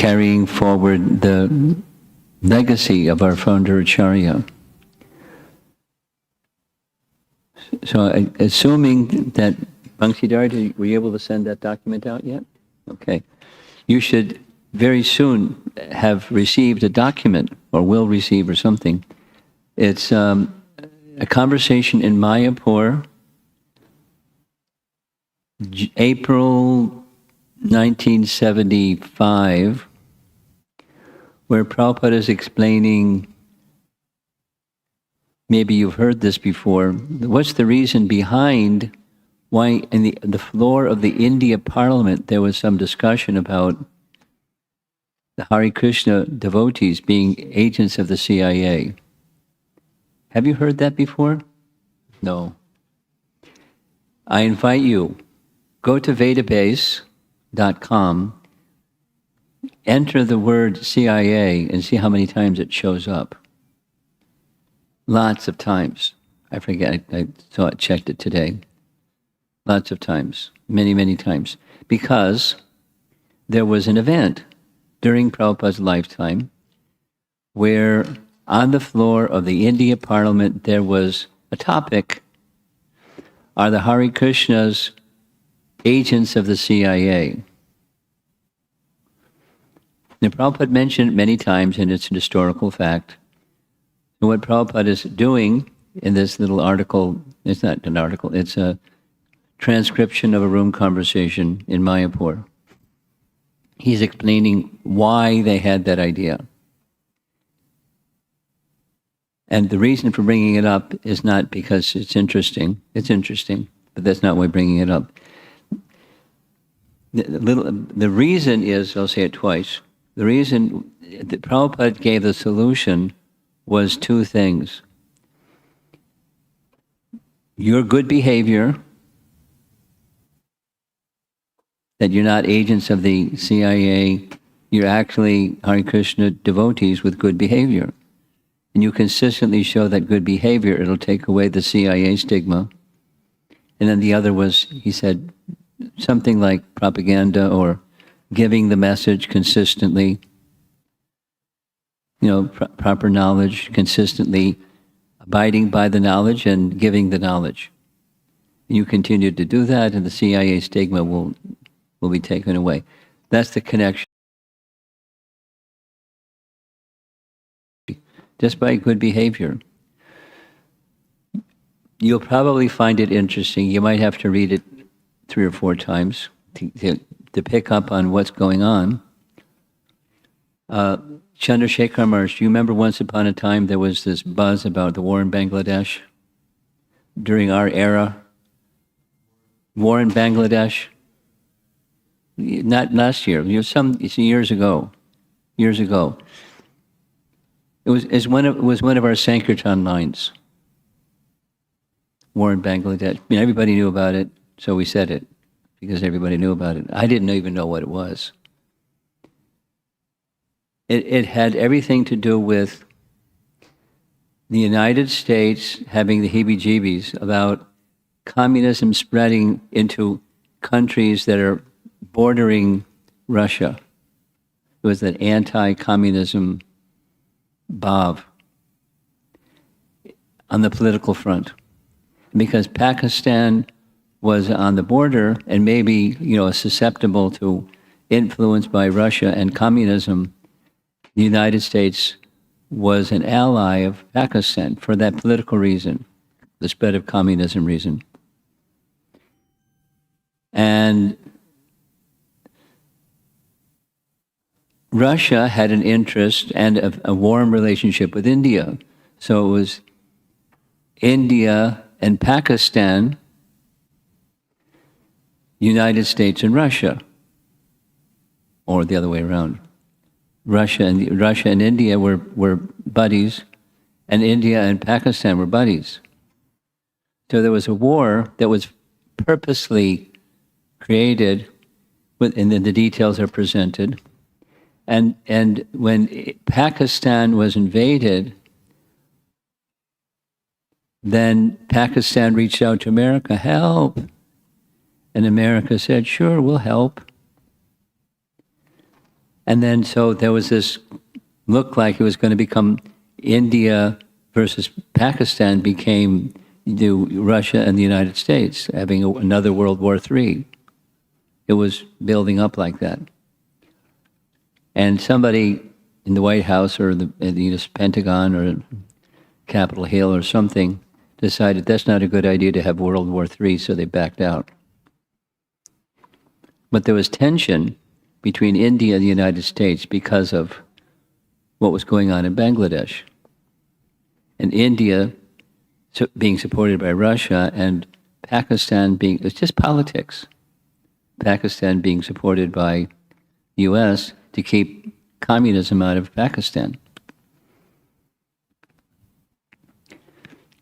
carrying forward the legacy of our founder Acharya. So assuming that, Bangsidhar, were you able to send that document out yet? Okay. You should very soon have received a document, or will receive, or something. It's a conversation in Mayapur, April 1975, where Prabhupada is explaining, maybe you've heard this before, what's the reason behind why in the floor of the India Parliament there was some discussion about the Hare Krishna devotees being agents of the CIA. Have you heard that before? No. I invite you, go to Vedabase.com, enter the word CIA and see how many times it shows up. Lots of times. I forget, I saw it, checked it today. Lots of times, many, many times. Because there was an event during Prabhupada's lifetime where on the floor of the India Parliament there was a topic, are the Hare Krishnas agents of the CIA? Now, Prabhupada mentioned it many times, and it's an historical fact. And what Prabhupada is doing in this little article, it's not an article, it's a transcription of a room conversation in Mayapur. He's explaining why they had that idea. And the reason for bringing it up is not because it's interesting, but that's not why bringing it up. The reason is, I'll say it twice, the reason that Prabhupada gave the solution was two things. Your good behavior, that you're not agents of the CIA, you're actually Hare Krishna devotees with good behavior. And you consistently show that good behavior, it'll take away the CIA stigma. And then the other was, he said, something like propaganda or giving the message consistently, proper knowledge, consistently abiding by the knowledge and giving the knowledge. And you continue to do that, and the CIA stigma will be taken away. That's the connection. Just by good behavior. You'll probably find it interesting. You might have to read it 3 or 4 times to pick up on what's going on. Chandrasekhar Maharaj, do you remember once upon a time there was this buzz about the war in Bangladesh? During our era? War in Bangladesh? Not last year, some years ago. It was one of our Sankirtan lines. War in Bangladesh. Everybody knew about it, so we said it because everybody knew about it. I didn't even know what it was. It had everything to do with the United States having the heebie-jeebies about communism spreading into countries that are bordering Russia. It was that anti-communism bhav on the political front. Because Pakistan was on the border and maybe, susceptible to influence by Russia and communism, the United States was an ally of Pakistan for that political reason, the spread of communism reason. And Russia had an interest and a warm relationship with India. So it was India and Pakistan, United States and Russia, or the other way around. Russia and India were buddies, and India and Pakistan were buddies. So there was a war that was purposely created, and then the details are presented. And when Pakistan was invaded, then Pakistan reached out to America, help. And America said, sure, we'll help. And then so there was this look like it was going to become India versus Pakistan became Russia and the United States having another World War III. It was building up like that. And somebody in the White House or the Pentagon or Capitol Hill or something decided that's not a good idea to have World War III, so they backed out. But there was tension between India and the United States because of what was going on in Bangladesh. And India being supported by Russia and Pakistan being, it's just politics. Pakistan being supported by U.S. to keep communism out of Pakistan.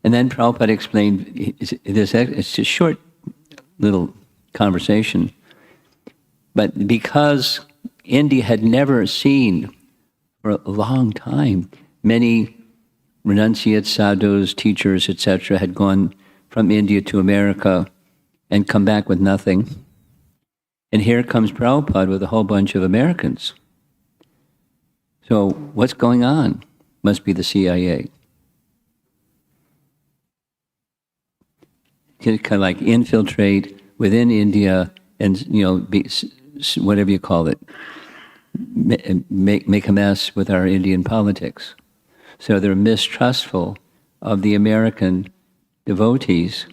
And then Prabhupada explained, it's a short little conversation, but because India had never seen for a long time, many renunciates, sadhus, teachers, etc., had gone from India to America and come back with nothing. And here comes Prabhupada with a whole bunch of Americans. So what's going on? Must be the CIA. Kind of like infiltrate within India and, be, whatever you call it, make a mess with our Indian politics. So they're mistrustful of the American devotees,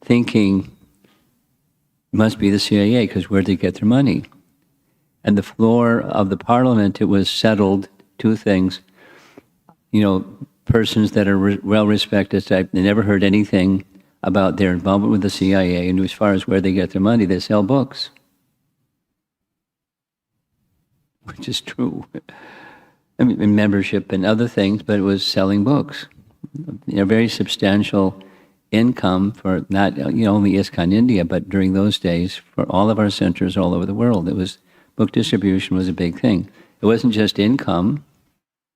thinking must be the CIA because where'd they get their money? And the floor of the parliament, it was settled two things. Persons that are well respected, they never heard anything about their involvement with the CIA, and as far as where they get their money, they sell books, which is true. I mean, membership and other things, but it was selling books. Very substantial income for not only ISKCON India, but during those days for all of our centers all over the world. It was book distribution was a big thing. It wasn't just income;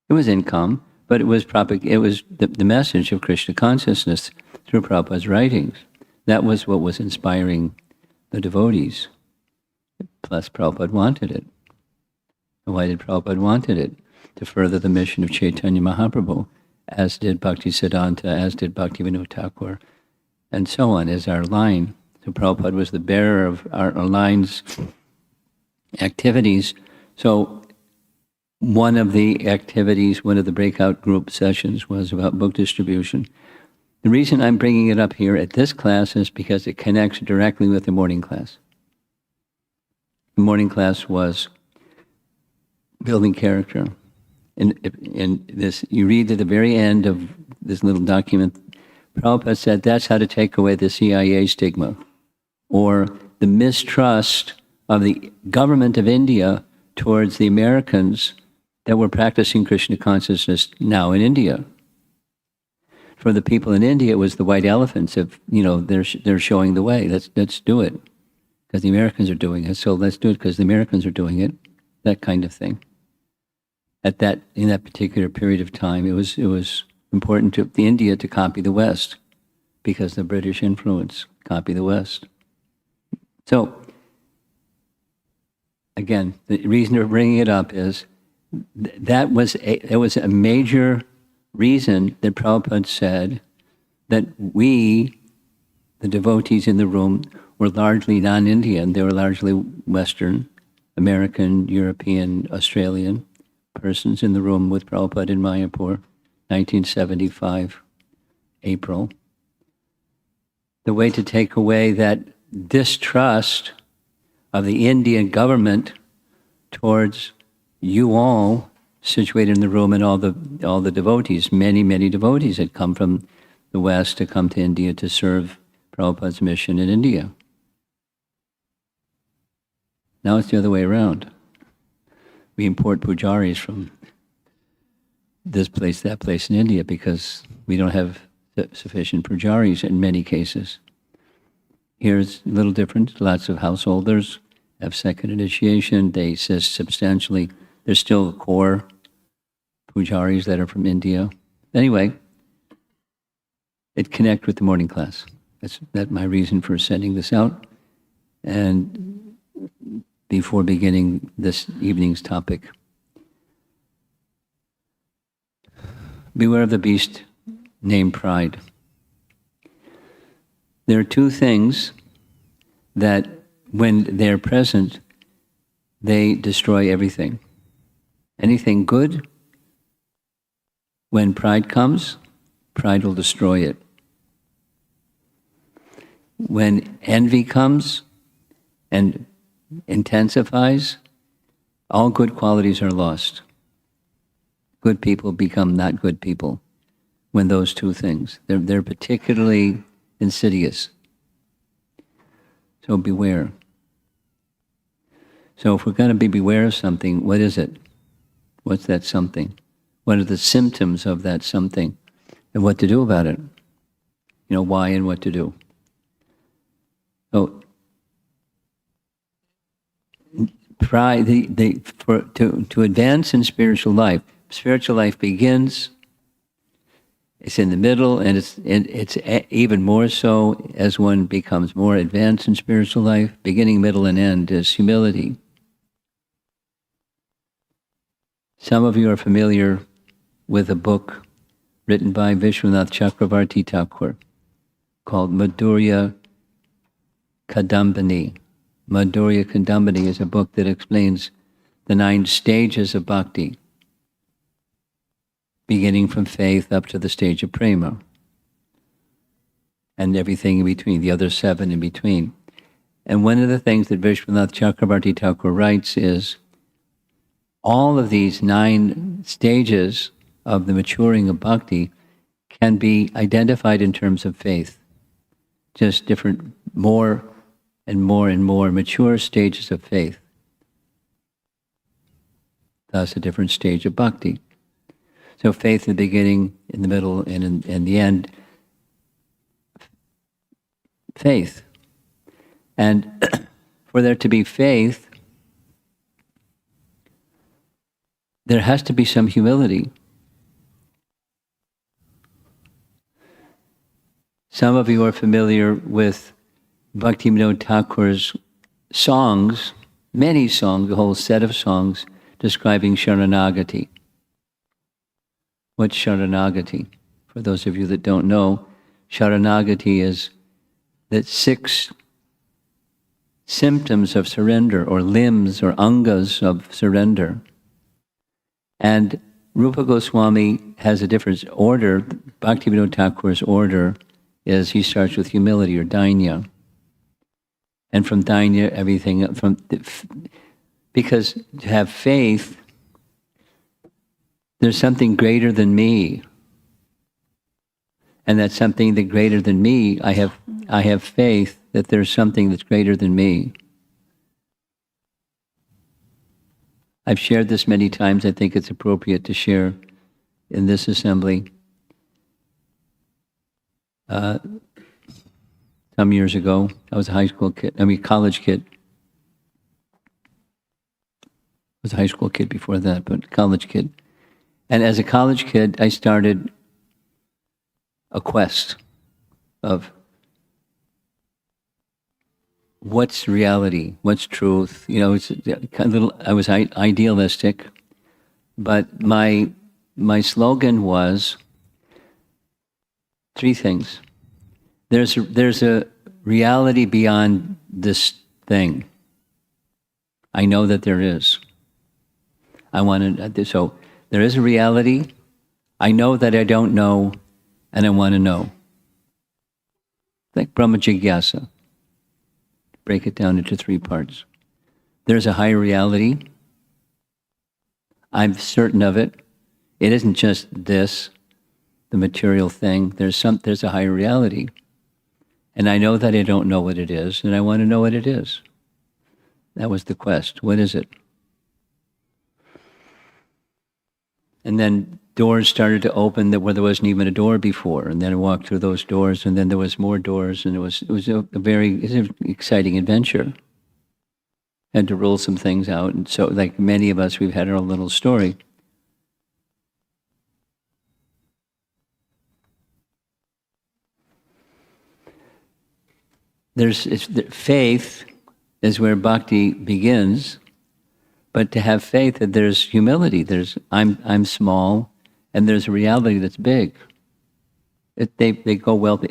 it was income, but it was the message of Krishna consciousness through Prabhupada's writings. That was what was inspiring the devotees. Plus, Prabhupada wanted it. Why did Prabhupada wanted it? To further the mission of Chaitanya Mahaprabhu, as did Bhaktisiddhanta, as did Bhaktivinoda Thakur, and so on, as our line. So Prabhupada was the bearer of our line's activities. So one of the activities, one of the breakout group sessions was about book distribution. The reason I'm bringing it up here at this class is because it connects directly with the morning class. The morning class was building character. And this, you read at the very end of this little document, Prabhupada said that's how to take away the CIA stigma, or the mistrust of the government of India towards the Americans that were practicing Krishna consciousness now in India. For the people in India, it was the white elephants of, they're showing the way. Let's do it because the Americans are doing it. So let's do it because the Americans are doing it. That kind of thing. In that particular period of time, it was important to India to copy the West because the British influence copy the West. So again, the reason we're bringing it up is it was a major reason that Prabhupada said that we, the devotees in the room, were largely non-Indian. They were largely Western, American, European, Australian persons in the room with Prabhupada in Mayapur, 1975, April. The way to take away that distrust of the Indian government towards you all situated in the room and all the devotees, many devotees had come from the West to come to India to serve Prabhupada's mission in India. Now it's the other way around. We import pujaris from this place, that place in India because we don't have sufficient pujaris in many cases. Here it's a little different. Lots of householders have second initiation. They assist substantially. There's still core pujaris that are from India. Anyway, it connects with the morning class. That's my reason for sending this out. And before beginning this evening's topic. Beware of the beast named pride. There are two things that, when they're present, they destroy everything. Anything good, when pride comes, pride will destroy it. When envy comes and intensifies, all good qualities are lost. Good people become not good people when those two things, they're particularly insidious. So beware. So if we're going to be beware of something, what is it? What's that something? What are the symptoms of that something? And what to do about it? Why and what to do. So pride, to advance in spiritual life begins, it's in the middle, and it's even more so as one becomes more advanced in spiritual life. Beginning, middle, and end is humility. Some of you are familiar with a book written by Vishwanath Chakravarti Thakur called Madhurya Kadambini. Madhurya Kadambini is a book that explains the 9 stages of bhakti, beginning from faith up to the stage of prema, and everything in between, the other 7 in between. And one of the things that Vishwanath Chakravarti Thakur writes is, all of these 9 stages of the maturing of bhakti can be identified in terms of faith. Just different, more and more and more mature stages of faith. Thus a different stage of bhakti. So faith in the beginning, in the middle, and in the end. Faith. And for there to be faith, there has to be some humility. Some of you are familiar with Bhaktivinoda Thakur's songs, many songs, a whole set of songs describing Sharanagati. What's Sharanagati? For those of you that don't know, Sharanagati is the 6 symptoms of surrender, or limbs or angas of surrender. And Rupa Goswami has a different order. Bhaktivinoda Thakur's order is he starts with humility, or dainya. And from dainya, everything, because to have faith, there's something greater than me. And that's something that greater than me, I have faith that there's something that's greater than me. I've shared this many times. I think it's appropriate to share in this assembly. Some years ago, I was a college kid. I was a high school kid before that, but college kid. And as a college kid, I started a quest of what's reality, what's truth. It's kind of I was idealistic, but my slogan was 3 things. There's a reality beyond this thing. I know that there is. So there is a reality. I know that I don't know, and I want to know. Like Brahma Jigyasa. Break it down into 3 parts. There's a higher reality. I'm certain of it. It isn't just this, the material thing. There's a higher reality. And I know that I don't know what it is, and I want to know what it is. That was the quest. What is it? And then doors started to open where there wasn't even a door before. And then I walked through those doors, and then there was more doors, and it was a very exciting adventure. Had to rule some things out. And so, like many of us, we've had our little story. Faith is where bhakti begins. But to have faith that there's humility, there's I'm small, and there's a reality that's big. They go well.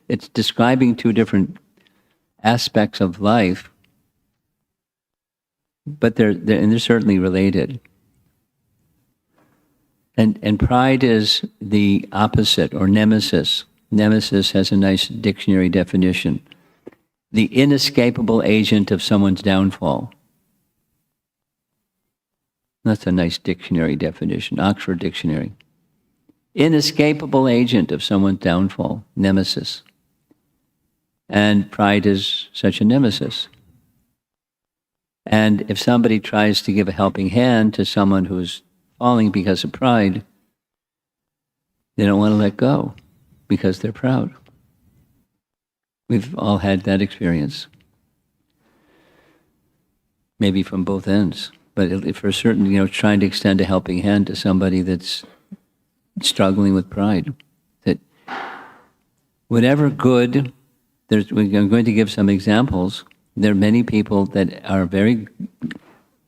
It's describing two different aspects of life, but they're certainly related. And pride is the opposite, or nemesis. Nemesis has a nice dictionary definition: the inescapable agent of someone's downfall. That's a nice dictionary definition, Oxford Dictionary. Inescapable agent of someone's downfall, nemesis. And pride is such a nemesis. And if somebody tries to give a helping hand to someone who's falling because of pride, they don't want to let go because they're proud. We've all had that experience. Maybe from both ends. But for certain, trying to extend a helping hand to somebody that's struggling with pride. That whatever good, I'm going to give some examples. There are many people that are very,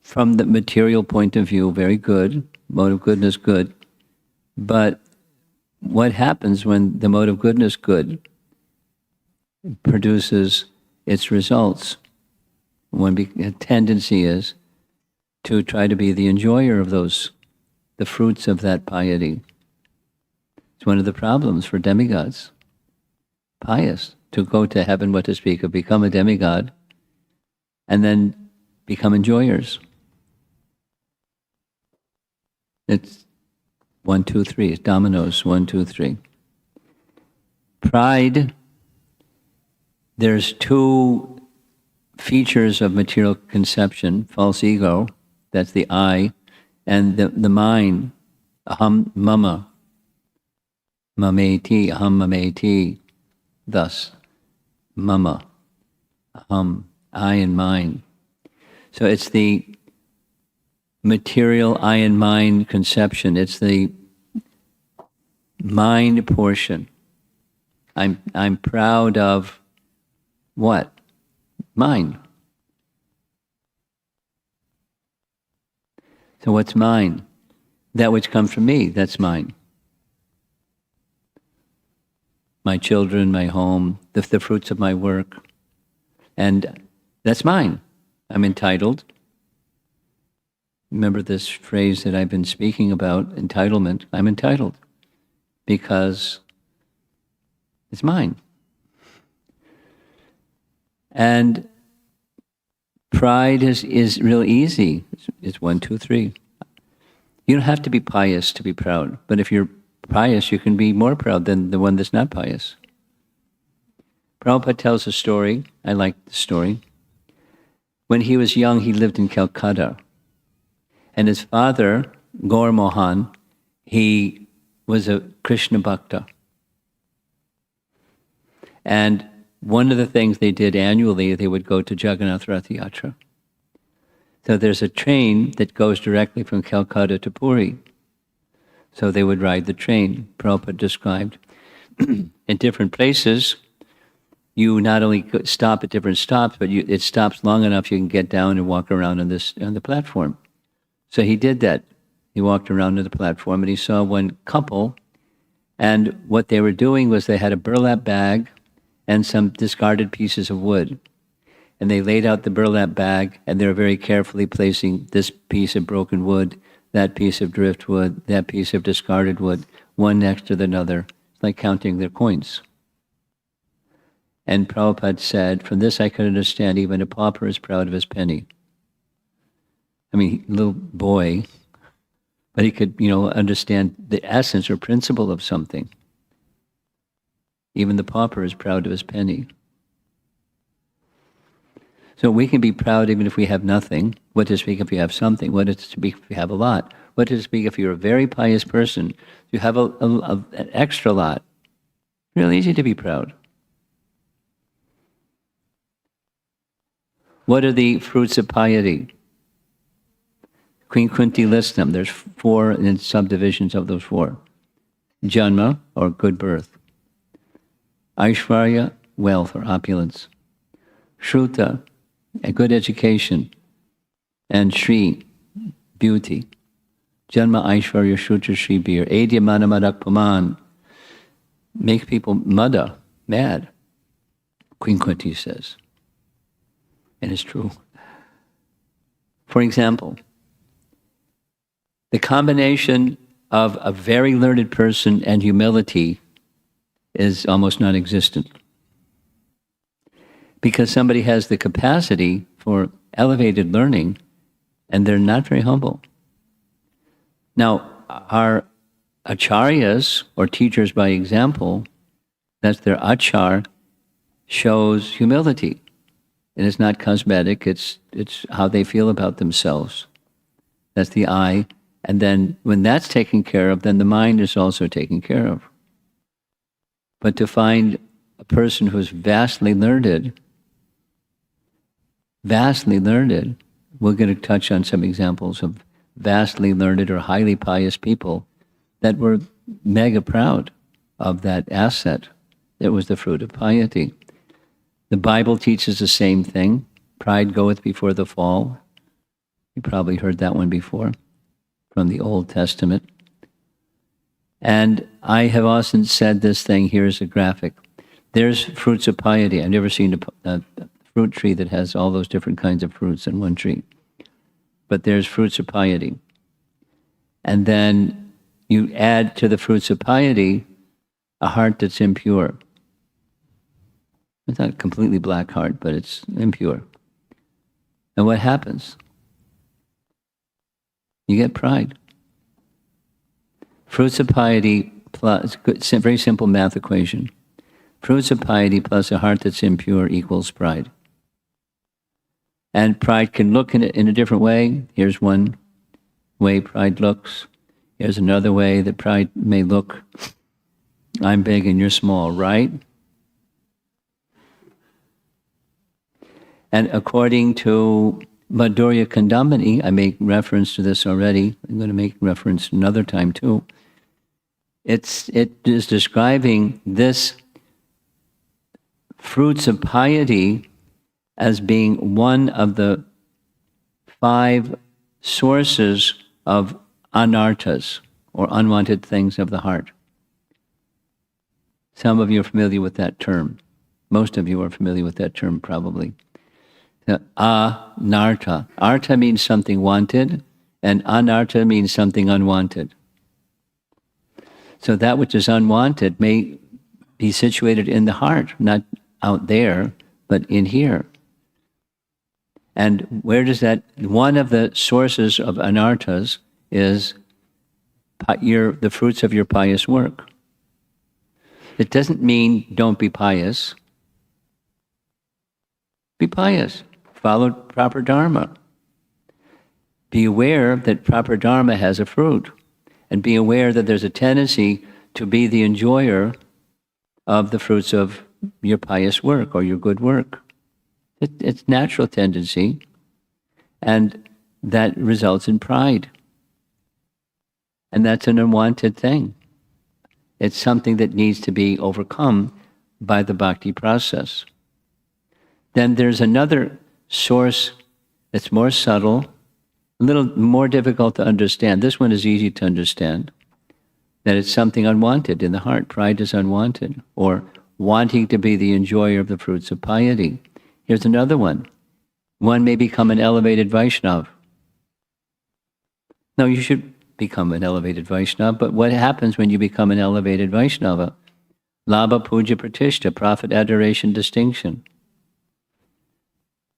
from the material point of view, very good, mode of goodness good. But what happens when the mode of goodness good produces its results? A tendency is to try to be the enjoyer of the fruits of that piety. It's one of the problems for demigods. Pious, to go to heaven, what to speak of, become a demigod, and then become enjoyers. It's 1, 2, 3. It's dominoes, 1, 2, 3. Pride, there's two features of material conception: false ego, that's the I, and the mind, aham mama, mameti, aham mameti, thus, mama, aham, I and mine. So it's the material I and mine conception. It's the mind portion. I'm proud of what? Mine. So what's mine? That which comes from me, that's mine. My children, my home, the fruits of my work. And that's mine. I'm entitled. Remember this phrase that I've been speaking about, entitlement. I'm entitled because it's mine. And pride is real easy. It's 1, 2, 3. You don't have to be pious to be proud. But if you're pious, you can be more proud than the one that's not pious. Prabhupada tells a story. I like the story. When he was young, he lived in Calcutta. And his father, Gaur Mohan, he was a Krishna Bhakta. And one of the things they did annually, they would go to Jagannath Rath Yatra. So there's a train that goes directly from Calcutta to Puri. So they would ride the train. Prabhupada described in different places, you not only stop at different stops, but it stops long enough you can get down and walk around on the platform. So he did that. He walked around on the platform and he saw one couple, and what they were doing was they had a burlap bag and some discarded pieces of wood. And they laid out the burlap bag, and they were very carefully placing this piece of broken wood, that piece of driftwood, that piece of discarded wood, one next to another. It's like counting their coins. And Prabhupada said, from this I could understand even a pauper is proud of his penny. I mean, little boy, but he could, understand the essence or principle of something. Even the pauper is proud of his penny. So we can be proud even if we have nothing. What to speak if you have something? What to speak if you have a lot? What to speak if you're a very pious person? You have an extra lot. Real easy to be proud. What are the fruits of piety? Queen Kunti lists them. There's 4 in subdivisions of those 4. Janma, or good birth. Aishvarya, wealth or opulence. Shruta, a good education, and Shri, beauty. Janma Aishwarya Shutra Shri Bir, Adya Manamadak Paman, make people mada, mad, Queen Kunti says. And it's true. For example, the combination of a very learned person and humility is almost non-existent. Because somebody has the capacity for elevated learning and they're not very humble. Now, our acharyas, or teachers by example, that's their achar, shows humility. And it's not cosmetic, it's how they feel about themselves. That's the I. And then when that's taken care of, then the mind is also taken care of. But to find a person who's vastly learned, we're going to touch on some examples of vastly learned or highly pious people that were mega proud of that asset that was the fruit of piety. The Bible teaches the same thing. Pride goeth before the fall. You probably heard that one before from the Old Testament. And I have often said this thing, here's a graphic. There's fruits of piety. I've never seen a fruit tree that has all those different kinds of fruits in one tree. But there's fruits of piety. And then you add to the fruits of piety a heart that's impure. It's not a completely black heart, but it's impure. And what happens? You get pride. Fruits of piety plus, very simple math equation. Fruits of piety plus a heart that's impure equals pride. And pride can look in a different way. Here's one way pride looks. Here's another way that pride may look. I'm big and you're small, right? And according to Madhurya Kandamini, I make reference to this already. I'm going to make reference another time too. It is describing this fruits of piety as being one of the 5 sources of anarthas, or unwanted things of the heart. Some of you are familiar with that term. Most of you are familiar with that term probably. Anartha. Artha means something wanted, and anartha means something unwanted. So that which is unwanted may be situated in the heart, not out there, but in here. And where does that, one of the sources of anarthas is the fruits of your pious work. It doesn't mean don't be pious. Be pious. Follow proper dharma. Be aware that proper dharma has a fruit. And be aware that there's a tendency to be the enjoyer of the fruits of your pious work or your good work. It's natural tendency. And that results in pride. And that's an unwanted thing. It's something that needs to be overcome by the bhakti process. Then there's another source that's more subtle, a little more difficult to understand. This one is easy to understand, that it's something unwanted in the heart. Pride is unwanted, or wanting to be the enjoyer of the fruits of piety. Here's another one. One may become an elevated Vaishnava. No, you should become an elevated Vaishnava, but what happens when you become an elevated Vaishnava? Labha, puja, pratishtha, profit, adoration, distinction.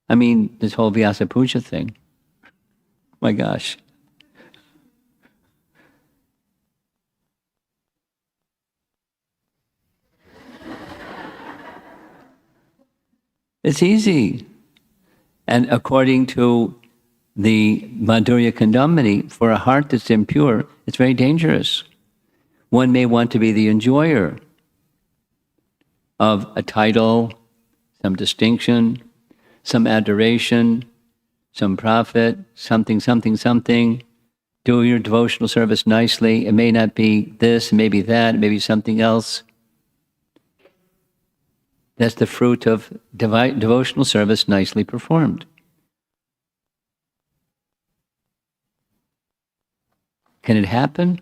I mean, this whole Vyasa Puja thing. My gosh. It's easy. And according to the Madhurya Kandamini, for a heart that's impure, it's very dangerous. One may want to be the enjoyer of a title, some distinction, some adoration, some profit, something, do your devotional service nicely. It may not be this, it may be that, it may be something else. That's the fruit of devotional service nicely performed. Can it happen?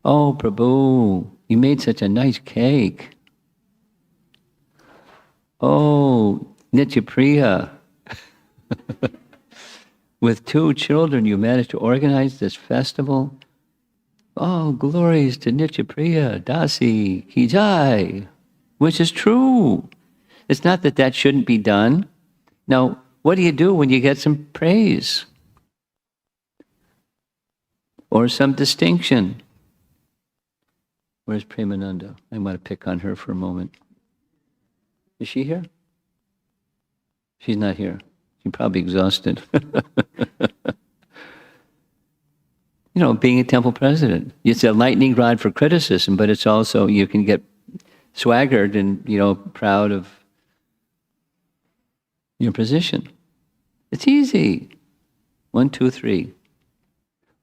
Oh, Prabhu, you made such a nice cake. Oh, Nityapriya, with 2 children, you managed to organize this festival. Oh, glories to Nityapriya, Dasi, Ki Jai, which is true. It's not that that shouldn't be done. Now, what do you do when you get some praise? Or some distinction? Where's Premananda? I want to pick on her for a moment. Is she here? She's not here. She's probably exhausted. You know, being a temple president, it's a lightning rod for criticism, but it's also, you can get swaggered and, you know, proud of your position. It's easy. 1, 2, 3.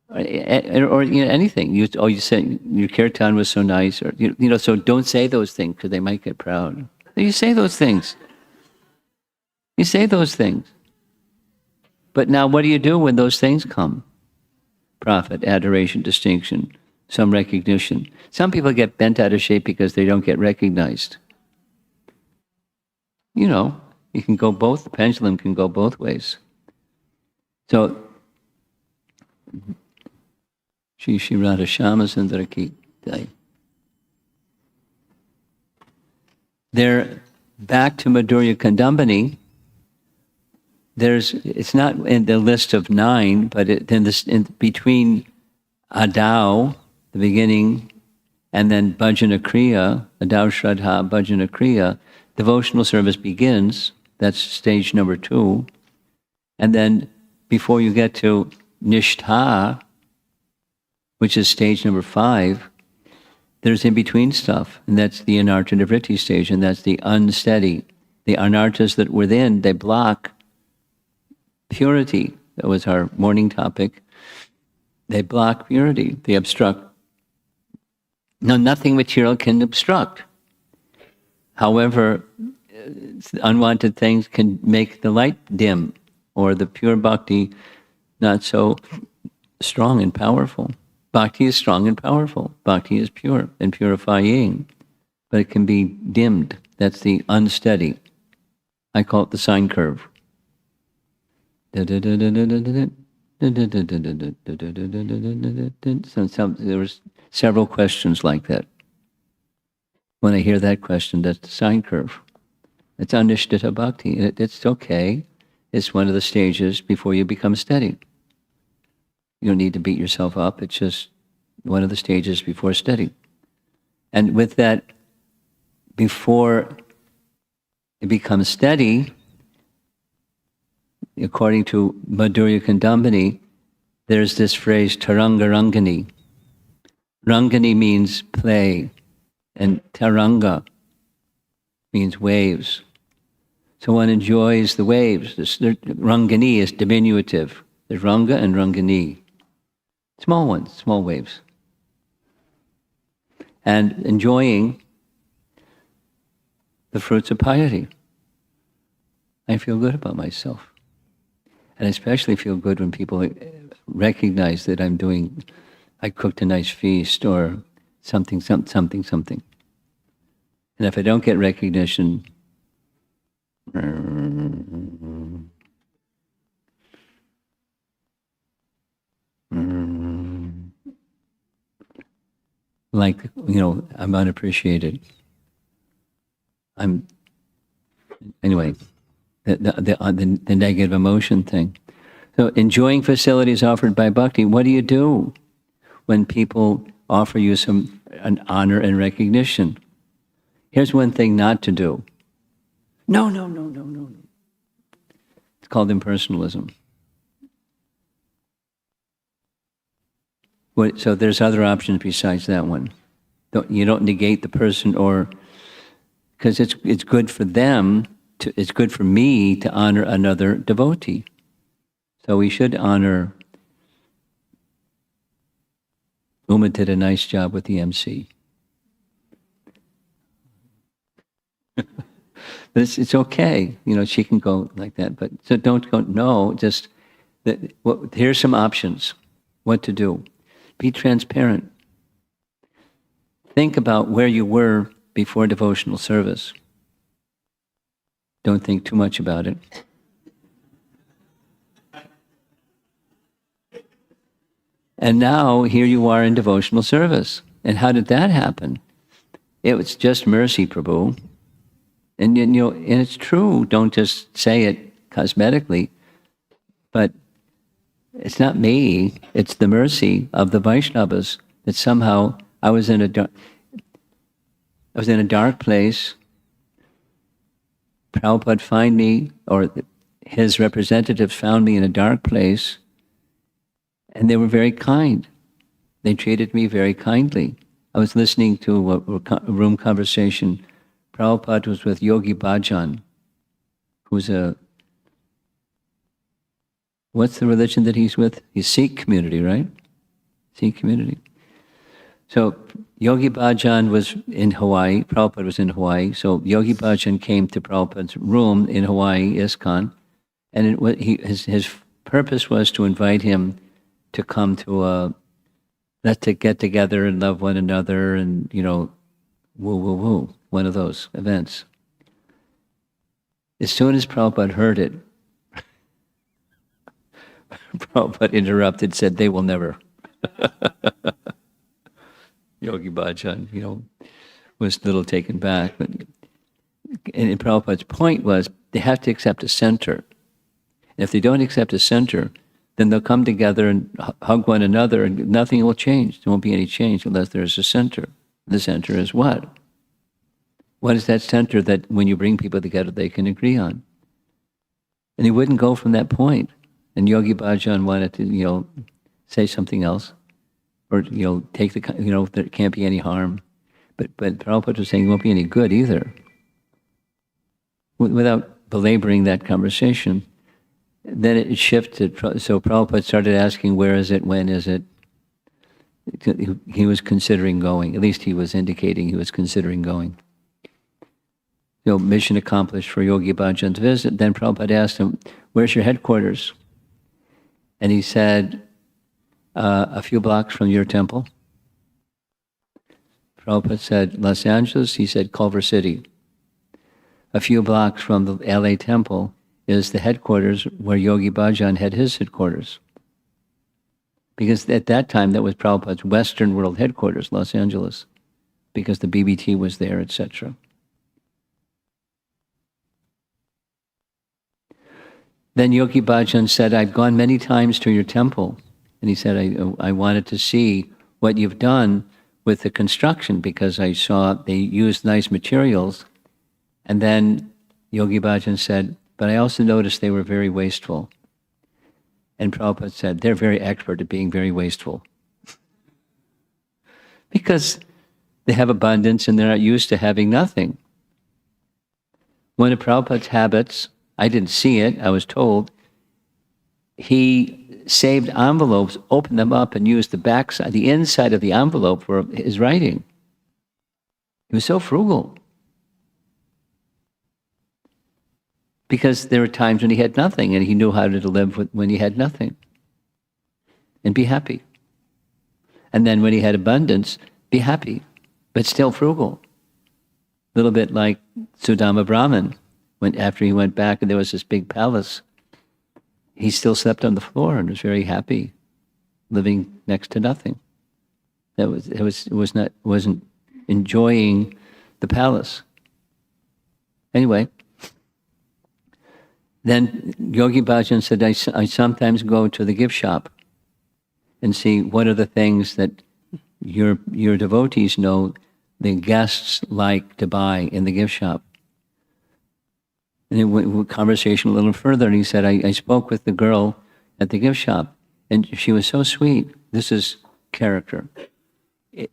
Or you know, anything. You said your kirtan was so nice, or you know. So don't say those things because they might get proud. You say those things. You say those things. But now, what do you do when those things come? Profit, adoration, distinction, some recognition. Some people get bent out of shape because they don't get recognized. You know, you can go both. The pendulum can go both ways. So. Shri Radha Shama Sundara Ki Jai. There, back to Madhurya Kandambani, it's not in the list of 9, but in between Adau, the beginning, and then Bhajana Kriya, Adau Shraddha, Bhajana Kriya, devotional service begins. That's stage number 2. And then before you get to Nishtha, which is stage number 5, there's in-between stuff, and that's the anartha nivritti stage, and that's the unsteady. The anarthas that within, they block purity. That was our morning topic. They block purity. They obstruct. No, nothing material can obstruct. However, unwanted things can make the light dim, or the pure bhakti not so strong and powerful. Bhakti is strong and powerful. Bhakti is pure and purifying, but it can be dimmed. That's the unsteady. I call it the sine curve. So there was several questions like that. When I hear that question, that's the sine curve. It's Anishtita Bhakti. It's okay. It's one of the stages before you become steady. You don't need to beat yourself up. It's just one of the stages before steady. And with that, before it becomes steady, according to Madhurya Kandambani, there's this phrase, Taranga Rangani. Rangani means play, and Taranga means waves. So one enjoys the waves. Rangani is diminutive. There's Ranga and Rangani. Small ones, small waves. And enjoying the fruits of piety. I feel good about myself. And I especially feel good when people recognize that I cooked a nice feast or something. And if I don't get recognition, like, I'm unappreciated. Anyway, the negative emotion thing. So enjoying facilities offered by bhakti, what do you do when people offer you an honor and recognition? Here's one thing not to do. No. It's called impersonalism. So there's other options besides that one. You don't negate the person, or because it's good for them. It's good for me to honor another devotee. So we should honor. Uma did a nice job with the MC. But it's okay. She can go like that. But so don't go, no, just, here's some options. What to do. Be transparent. Think about where you were before devotional service. Don't think too much about it. And now here you are in devotional service. And how did that happen? It was just mercy, Prabhu. And and it's true. Don't just say it cosmetically. But it's not me. It's the mercy of the Vaishnavas that somehow I was in a dark place. Prabhupada found me, or his representatives found me in a dark place, and they were very kind. They treated me very kindly. I was listening to a room conversation. Prabhupada was with Yogi Bhajan, who's what's the religion that he's with? He's Sikh community, right? Sikh community. So Yogi Bhajan was in Hawaii. Prabhupada was in Hawaii. So Yogi Bhajan came to Prabhupada's room in Hawaii, ISKCON, and his purpose was to invite him to come to let's get together and love one another, and woo woo woo, one of those events. As soon as Prabhupada heard it, Prabhupada interrupted, said, "They will never." Yogi Bhajan, was a little taken back. And Prabhupada's point was, they have to accept a center. And if they don't accept a center, then they'll come together and hug one another, and nothing will change. There won't be any change unless there's a center. The center is what? What is that center that when you bring people together, they can agree on? And he wouldn't go from that point. And Yogi Bhajan wanted to, say something else. Or, take there can't be any harm. But Prabhupada was saying, it won't be any good either. Without belaboring that conversation, then it shifted. So Prabhupada started asking, where is it, when is it? He was considering going. At least he was indicating he was considering going. Mission accomplished for Yogi Bhajan's visit. Then Prabhupada asked him, where's your headquarters? And he said, a few blocks from your temple. Prabhupada said, Los Angeles. He said, Culver City. A few blocks from the LA temple is the headquarters where Yogi Bhajan had his headquarters. Because at that time, that was Prabhupada's Western world headquarters, Los Angeles, because the BBT was there, etc. Then Yogi Bhajan said, I've gone many times to your temple. And he said, I wanted to see what you've done with the construction, because I saw they used nice materials. And then Yogi Bhajan said, but I also noticed they were very wasteful. And Prabhupada said, they're very expert at being very wasteful. Because they have abundance and they're not used to having nothing. One of Prabhupada's habits, I didn't see it, I was told, he saved envelopes, opened them up, and used the inside of the envelope for his writing. He was so frugal. Because there were times when he had nothing, and he knew how to live when he had nothing. And be happy. And then when he had abundance, be happy, but still frugal. A little bit like Sudama Brahman, after he went back and there was this big palace, he still slept on the floor and was very happy, living next to nothing. Wasn't enjoying the palace. Anyway, then Yogi Bhajan said, I sometimes go to the gift shop and see what are the things that your devotees know the guests like to buy in the gift shop. And it went conversation a little further, and he said, I spoke with the girl at the gift shop, and she was so sweet. This is character.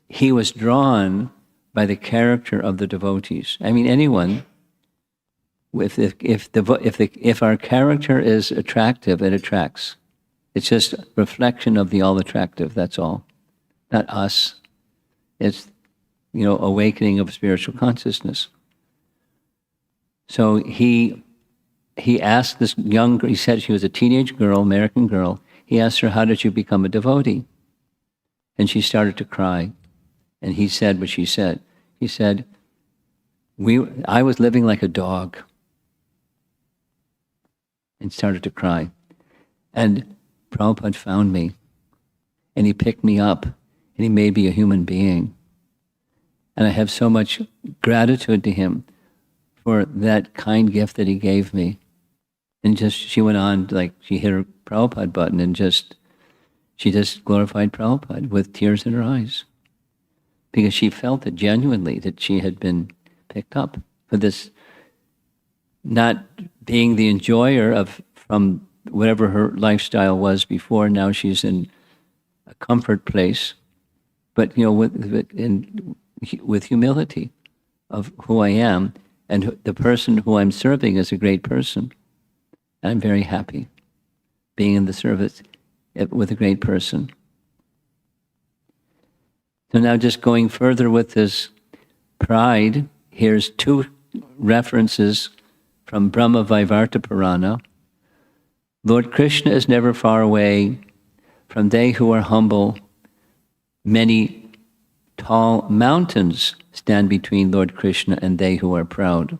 He was drawn by the character of the devotees. I mean, anyone, if our character is attractive, it attracts. It's just a reflection of the all-attractive, that's all. Not us. It's, awakening of spiritual consciousness. So he asked this young girl, he said she was a teenage girl, American girl. He asked her, how did you become a devotee? And she started to cry. And he said what she said. He said, I was living like a dog. And started to cry. And Prabhupada found me. And he picked me up. And he made me a human being. And I have so much gratitude to him for that kind gift that he gave me. And she went on, like, she hit her Prabhupada button and she just glorified Prabhupada with tears in her eyes. Because she felt it genuinely, that she had been picked up for this, not being the enjoyer from whatever her lifestyle was before. Now she's in a comfort place, but with humility of who I am, and the person who I'm serving is a great person. I'm very happy being in the service with a great person. So now just going further with this pride, here's two references from Brahma Vaivarta Purana. Lord Krishna is never far away from they who are humble. Many tall mountains stand between Lord Krishna and they who are proud.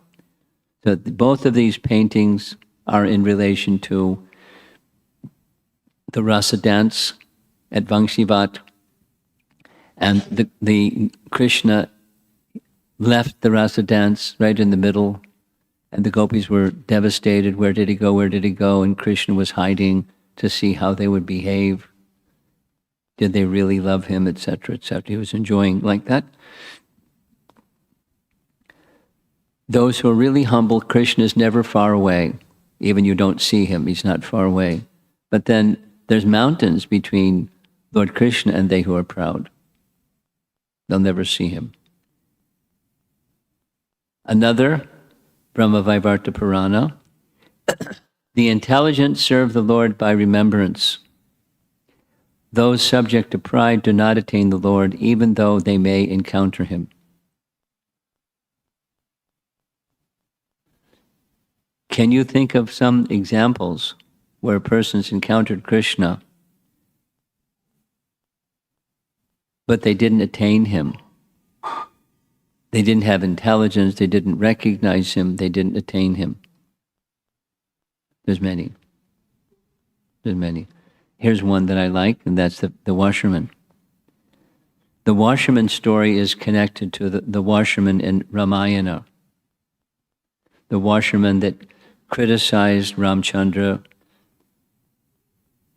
So both of these paintings are in relation to the rasa dance at Vangshivat, and the Krishna left the rasa dance right in the middle, and the gopis were devastated. Where did he go? Where did he go? And Krishna was hiding to see how they would behave. Did they really love him, etc., etc. He was enjoying like that. Those who are really humble, Krishna is never far away. Even you don't see him, he's not far away. But then there's mountains between Lord Krishna and they who are proud. They'll never see him. Another, Brahma Vaivarta Purana, the intelligent serve the Lord by remembrance. Those subject to pride do not attain the Lord, even though they may encounter him. Can you think of some examples where a person's encountered Krishna, but they didn't attain him? They didn't have intelligence, they didn't recognize him, they didn't attain him. There's many. There's many. Here's one that I like, and that's the washerman. The washerman story is connected to the washerman in Ramayana. The washerman that criticized Ramchandra,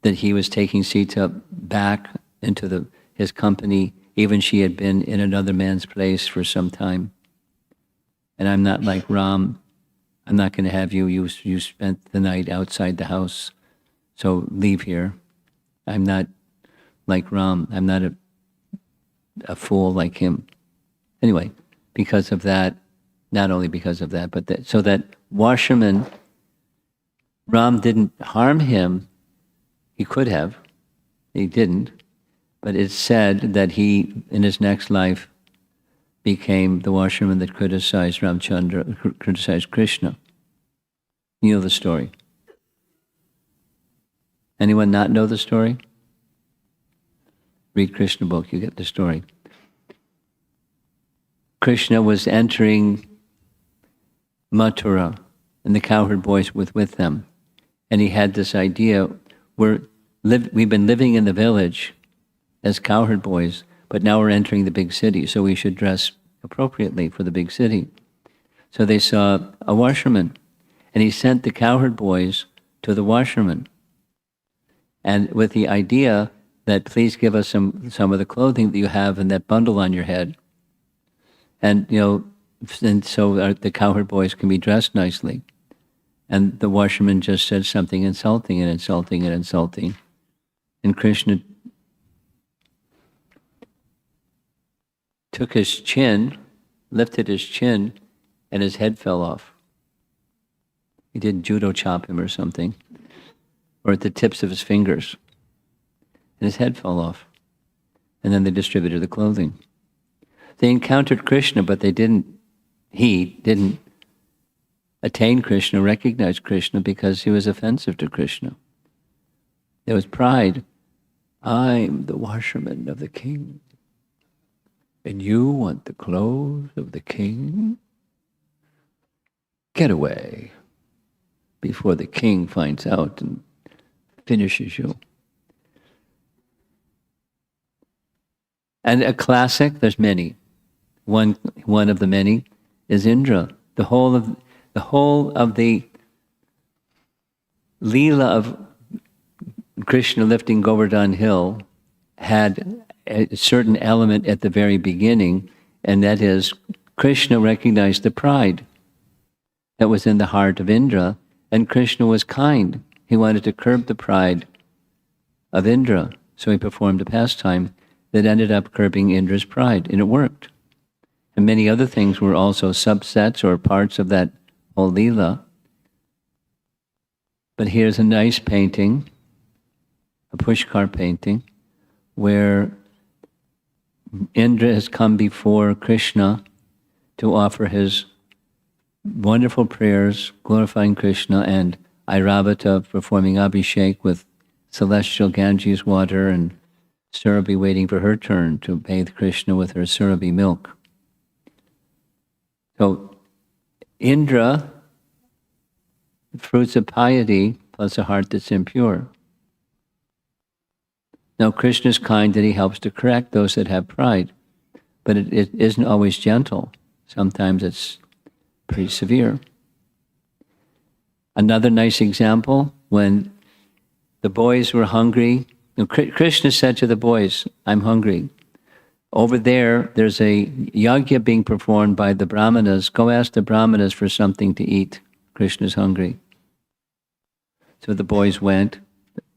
that he was taking Sita back into his company, even she had been in another man's place for some time. And I'm not like Ram. I'm not going to have you. You spent the night outside the house, so leave here. I'm not like Ram. I'm not a fool like him. Anyway, because of that, not only because of that, but so that washerman, Ram didn't harm him. He could have. He didn't. But it's said that he, in his next life, became the washerman that criticized Ramchandra, criticized Krishna. You know the story. Anyone not know the story? Read Krishna book, you get the story. Krishna was entering Mathura, and the cowherd boys were with them. And he had this idea, we've been living in the village as cowherd boys, but now we're entering the big city, so we should dress appropriately for the big city. So they saw a washerman, and he sent the cowherd boys to the washerman, and with the idea that please give us some of the clothing that you have in that bundle on your head. And so the cowherd boys can be dressed nicely. And the washerman just said something insulting and insulting and insulting. And Krishna took his chin, lifted his chin, and his head fell off. He did judo chop him or something, or at the tips of his fingers. And his head fell off. And then they distributed the clothing. They encountered Krishna, but he didn't attain Krishna, recognize Krishna, because he was offensive to Krishna. There was pride. I'm the washerman of the king, and you want the clothes of the king? Get away before the king finds out and finishes you. And a classic, there's many. One of the many is Indra. The whole of the Leela of Krishna lifting Govardhan Hill had a certain element at the very beginning, and that is Krishna recognized the pride that was in the heart of Indra, and Krishna was kind. He wanted to curb the pride of Indra, so he performed a pastime that ended up curbing Indra's pride, and it worked. And many other things were also subsets or parts of that whole Leela. But here's a nice painting, a Pushkar painting, where Indra has come before Krishna to offer his wonderful prayers glorifying Krishna, and Airavata performing Abhishek with celestial Ganges water, and Surabhi waiting for her turn to bathe Krishna with her Surabhi milk. So Indra, fruits of piety plus a heart that's impure. Now Krishna's kind that he helps to correct those that have pride, but it isn't always gentle. Sometimes it's pretty severe. Another nice example, when the boys were hungry, Krishna said to the boys, I'm hungry. Over there's a yajna being performed by the brahmanas. Go ask the brahmanas for something to eat. Krishna's hungry. So the boys went.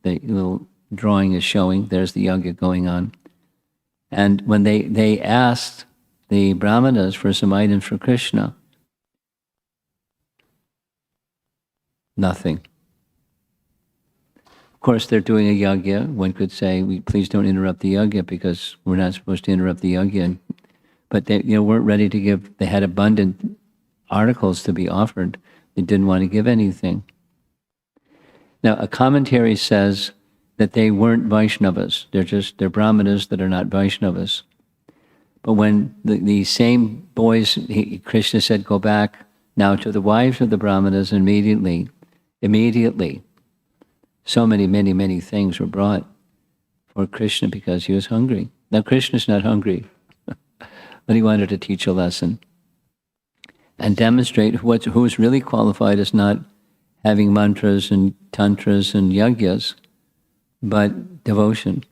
The little drawing is showing. There's the yajna going on. And when they asked the brahmanas for some items for Krishna, nothing. Of course, they're doing a yajna. One could say, please don't interrupt the yajna, because we're not supposed to interrupt the yajna. But they weren't ready to give. They had abundant articles to be offered. They didn't want to give anything. Now, a commentary says that they weren't Vaishnavas. They're brahmanas that are not Vaishnavas. But when the same boys, Krishna said, go back now to the wives of the brahmanas, immediately, so many things were brought for Krishna because he was hungry. Now Krishna's not hungry, but he wanted to teach a lesson and demonstrate who's really qualified as not having mantras and tantras and yajnas, but devotion.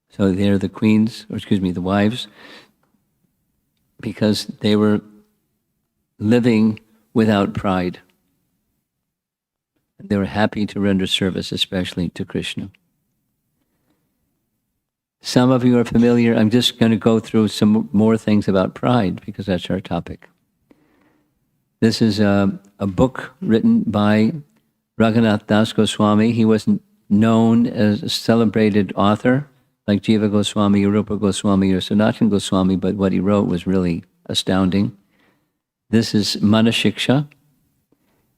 So they're the queens, the wives, because they were living without pride. They were happy to render service, especially to Krishna. Some of you are familiar. I'm just going to go through some more things about pride, because that's our topic. This is a book written by Raghunath Das Goswami. He wasn't known as a celebrated author like Jiva Goswami, Rupa Goswami, or Sanatana Goswami, but what he wrote was really astounding. This is Manashiksha,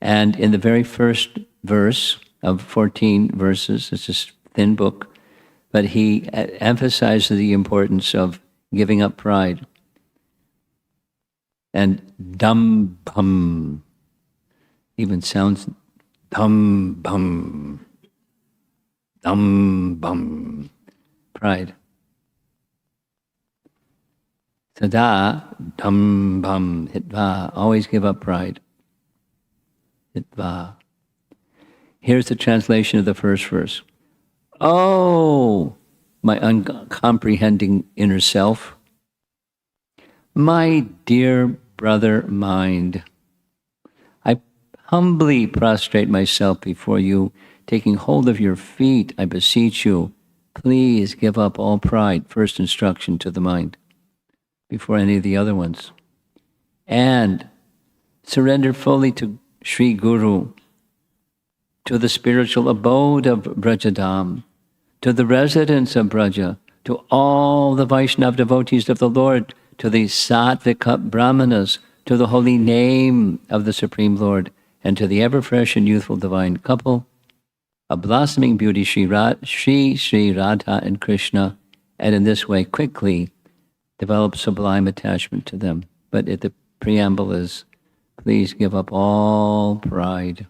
and in the very first verse of 14 verses, it's a thin book, but he emphasizes the importance of giving up pride. And dum bum even sounds dum bum, pride. Sada dum bum hitva, always give up pride. Hitva. Here's the translation of the first verse. Oh, my uncomprehending inner self, my dear brother mind, I humbly prostrate myself before you, taking hold of your feet, I beseech you, please give up all pride, first instruction to the mind, before any of the other ones, and surrender fully to Sri Guru, to the spiritual abode of Brajadam, to the residents of Braja, to all the Vaishnava devotees of the Lord, to the Sattvika Brahmanas to the holy name of the Supreme Lord, and to the ever-fresh and youthful divine couple, a blossoming beauty, Sri Radha and Krishna, and in this way quickly develop sublime attachment to them. But the preamble is, please give up all pride.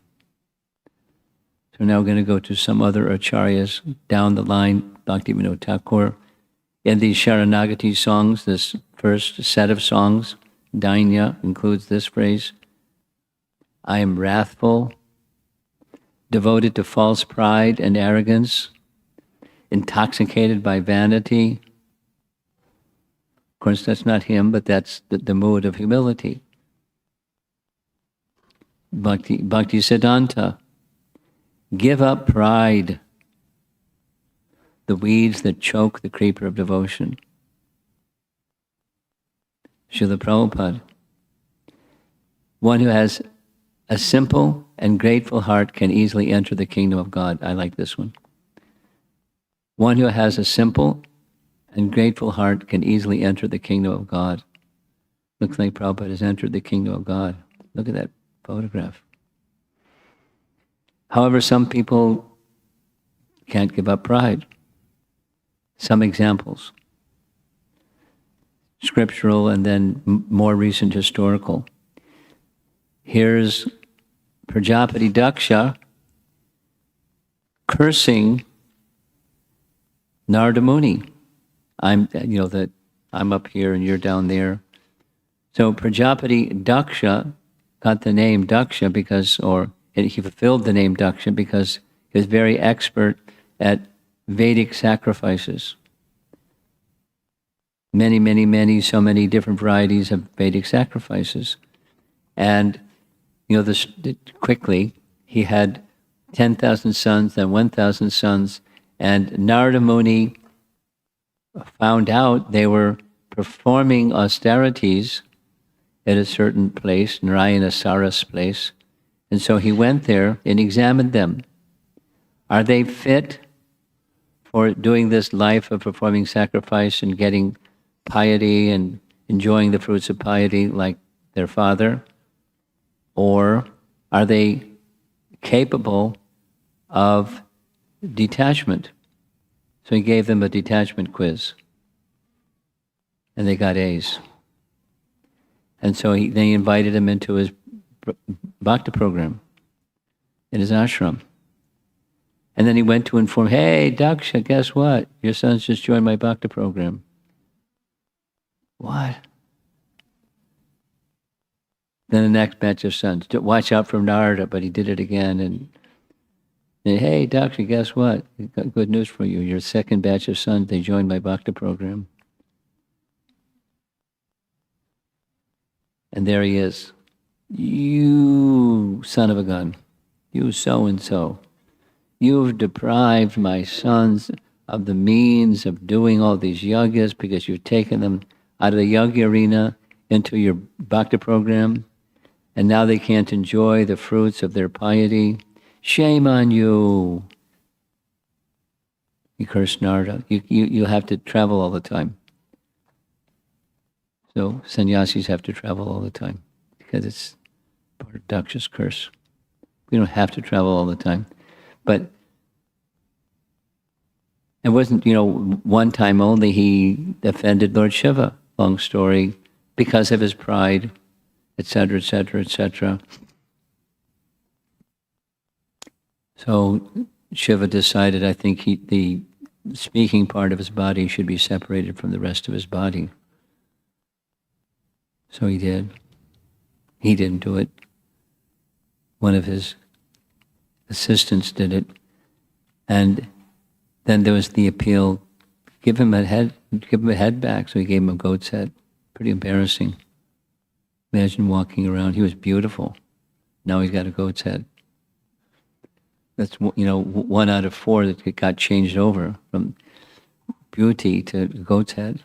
So now we're going to go to some other acharyas down the line, Bhaktivinoda Thakur. In these Sharanagati songs, this first set of songs, Dainya includes this phrase, I am wrathful, devoted to false pride and arrogance, intoxicated by vanity. Of course, that's not him, but that's the mood of humility. Bhakti Siddhanta, give up pride, the weeds that choke the creeper of devotion. Srila Prabhupada, one who has a simple and grateful heart can easily enter the kingdom of God. I like this one. One who has a simple and grateful heart can easily enter the kingdom of God. Looks like Prabhupada has entered the kingdom of God. Look at that photograph. However, some people can't give up pride. Some examples, scriptural and then more recent historical. Here's Prajapati Daksha cursing Narada Muni. I'm up here and you're down there. So Prajapati Daksha got the name Daksha he fulfilled the name Daksha because he was very expert at Vedic sacrifices. Many, so many different varieties of Vedic sacrifices. And, quickly, he had 10,000 sons, then 1,000 sons, and Narada Muni found out they were performing austerities at a certain place, Narayana Saras place, and so he went there and examined them. Are they fit for doing this life of performing sacrifice and getting piety and enjoying the fruits of piety like their father? Or are they capable of detachment? So he gave them a detachment quiz. And they got A's. And so they invited him into his bhakti program in his ashram. And then he went to inform, hey, Daksha, guess what? Your son's just joined my bhakti program. What? Then the next batch of sons, watch out for Narada, but he did it again. And hey, Daksha, guess what? I've got good news for you. Your second batch of sons, they joined my bhakti program. And there he is. You son of a gun. You so-and-so. You've deprived my sons of the means of doing all these yagas because you've taken them out of the yoga arena into your bhakti program, and now they can't enjoy the fruits of their piety. Shame on you. He cursed Narada. You have to travel all the time. So sannyasis have to travel all the time because it's part of Daksha's curse. We don't have to travel all the time. But it wasn't, one time only he offended Lord Shiva, long story, because of his pride, etc., etc., etc. So Shiva decided, I think the speaking part of his body should be separated from the rest of his body. So he did. He didn't do it. One of his assistants did it. And then there was the appeal, give him a head back. So he gave him a goat's head. Pretty embarrassing. Imagine walking around. He was beautiful. Now he's got a goat's head. That's, 1 out of 4 that got changed over from beauty to goat's head.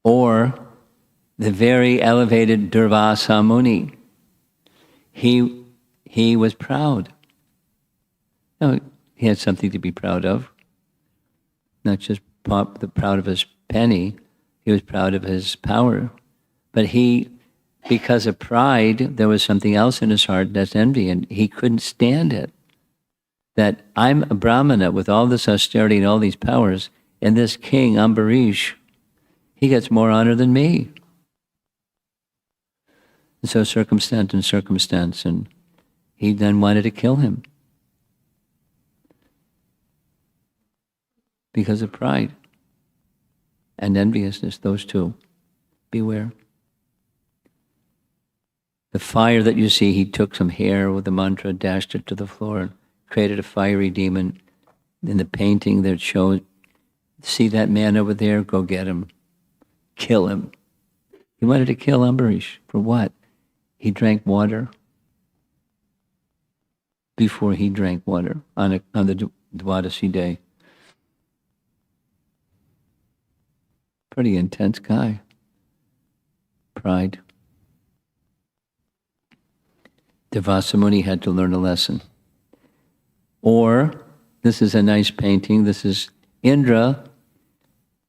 Or the very elevated Durvasa Muni. He was proud. No, he had something to be proud of. Not just proud of his penny. He was proud of his power. But because of pride, there was something else in his heart, that's envy, and he couldn't stand it. That I'm a Brahmana with all this austerity and all these powers, and this king, Ambarish, he gets more honor than me. And so circumstance, and he then wanted to kill him because of pride and enviousness, those two. Beware. The fire that you see, he took some hair with the mantra, dashed it to the floor, and created a fiery demon. In the painting that showed, see that man over there? Go get him. Kill him. He wanted to kill Ambarish. For what? He drank water before he drank water on the Dwadasi day. Pretty intense guy. Pride. Vyasa Muni had to learn a lesson. Or, this is a nice painting, this is Indra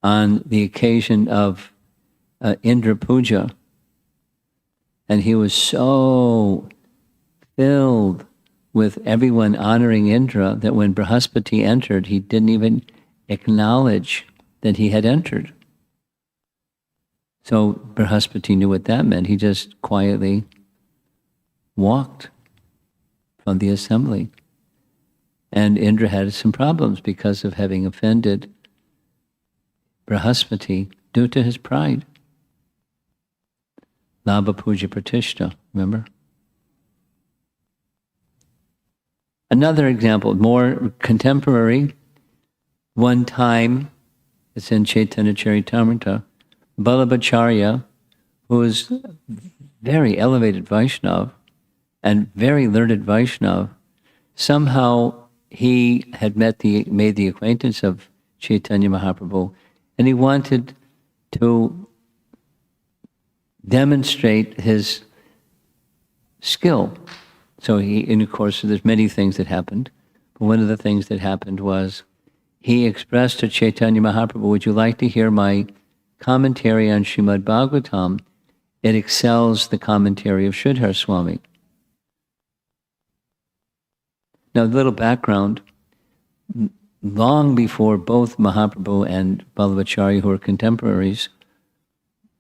on the occasion of Indra Puja. And he was so filled with everyone honoring Indra that when Brihaspati entered, he didn't even acknowledge that he had entered. So Brihaspati knew what that meant. He just quietly walked from the assembly. And Indra had some problems because of having offended Brihaspati due to his pride. Labha Puja Pratishta, remember? Another example, more contemporary, one time, it's in Chaitanya Charitamrita, Vallabhacharya, who was very elevated Vaishnava and very learned Vaishnava, somehow he had made the acquaintance of Chaitanya Mahaprabhu, and he wanted to demonstrate his skill. So and of course, there's many things that happened, but one of the things that happened was he expressed to Chaitanya Mahaprabhu, would you like to hear my commentary on Srimad Bhagavatam? It excels the commentary of Sridhar Swami. Now, a little background. Long before both Mahaprabhu and Vallabhacharya, who were contemporaries,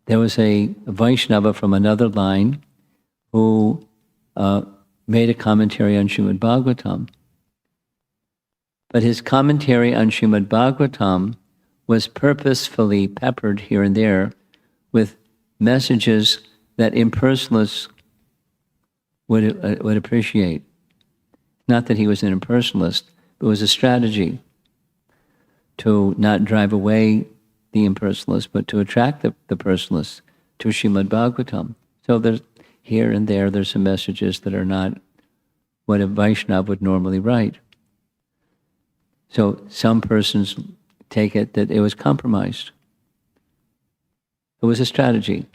there was a Vaishnava from another line who made a commentary on Srimad Bhagavatam. But his commentary on Srimad Bhagavatam was purposefully peppered here and there with messages that impersonalists would appreciate. Not that he was an impersonalist, but it was a strategy to not drive away the impersonalists, but to attract the personalists to Srimad Bhagavatam. So there's here and there's some messages that are not what a Vaishnava would normally write. So some persons take it that it was compromised. It was a strategy.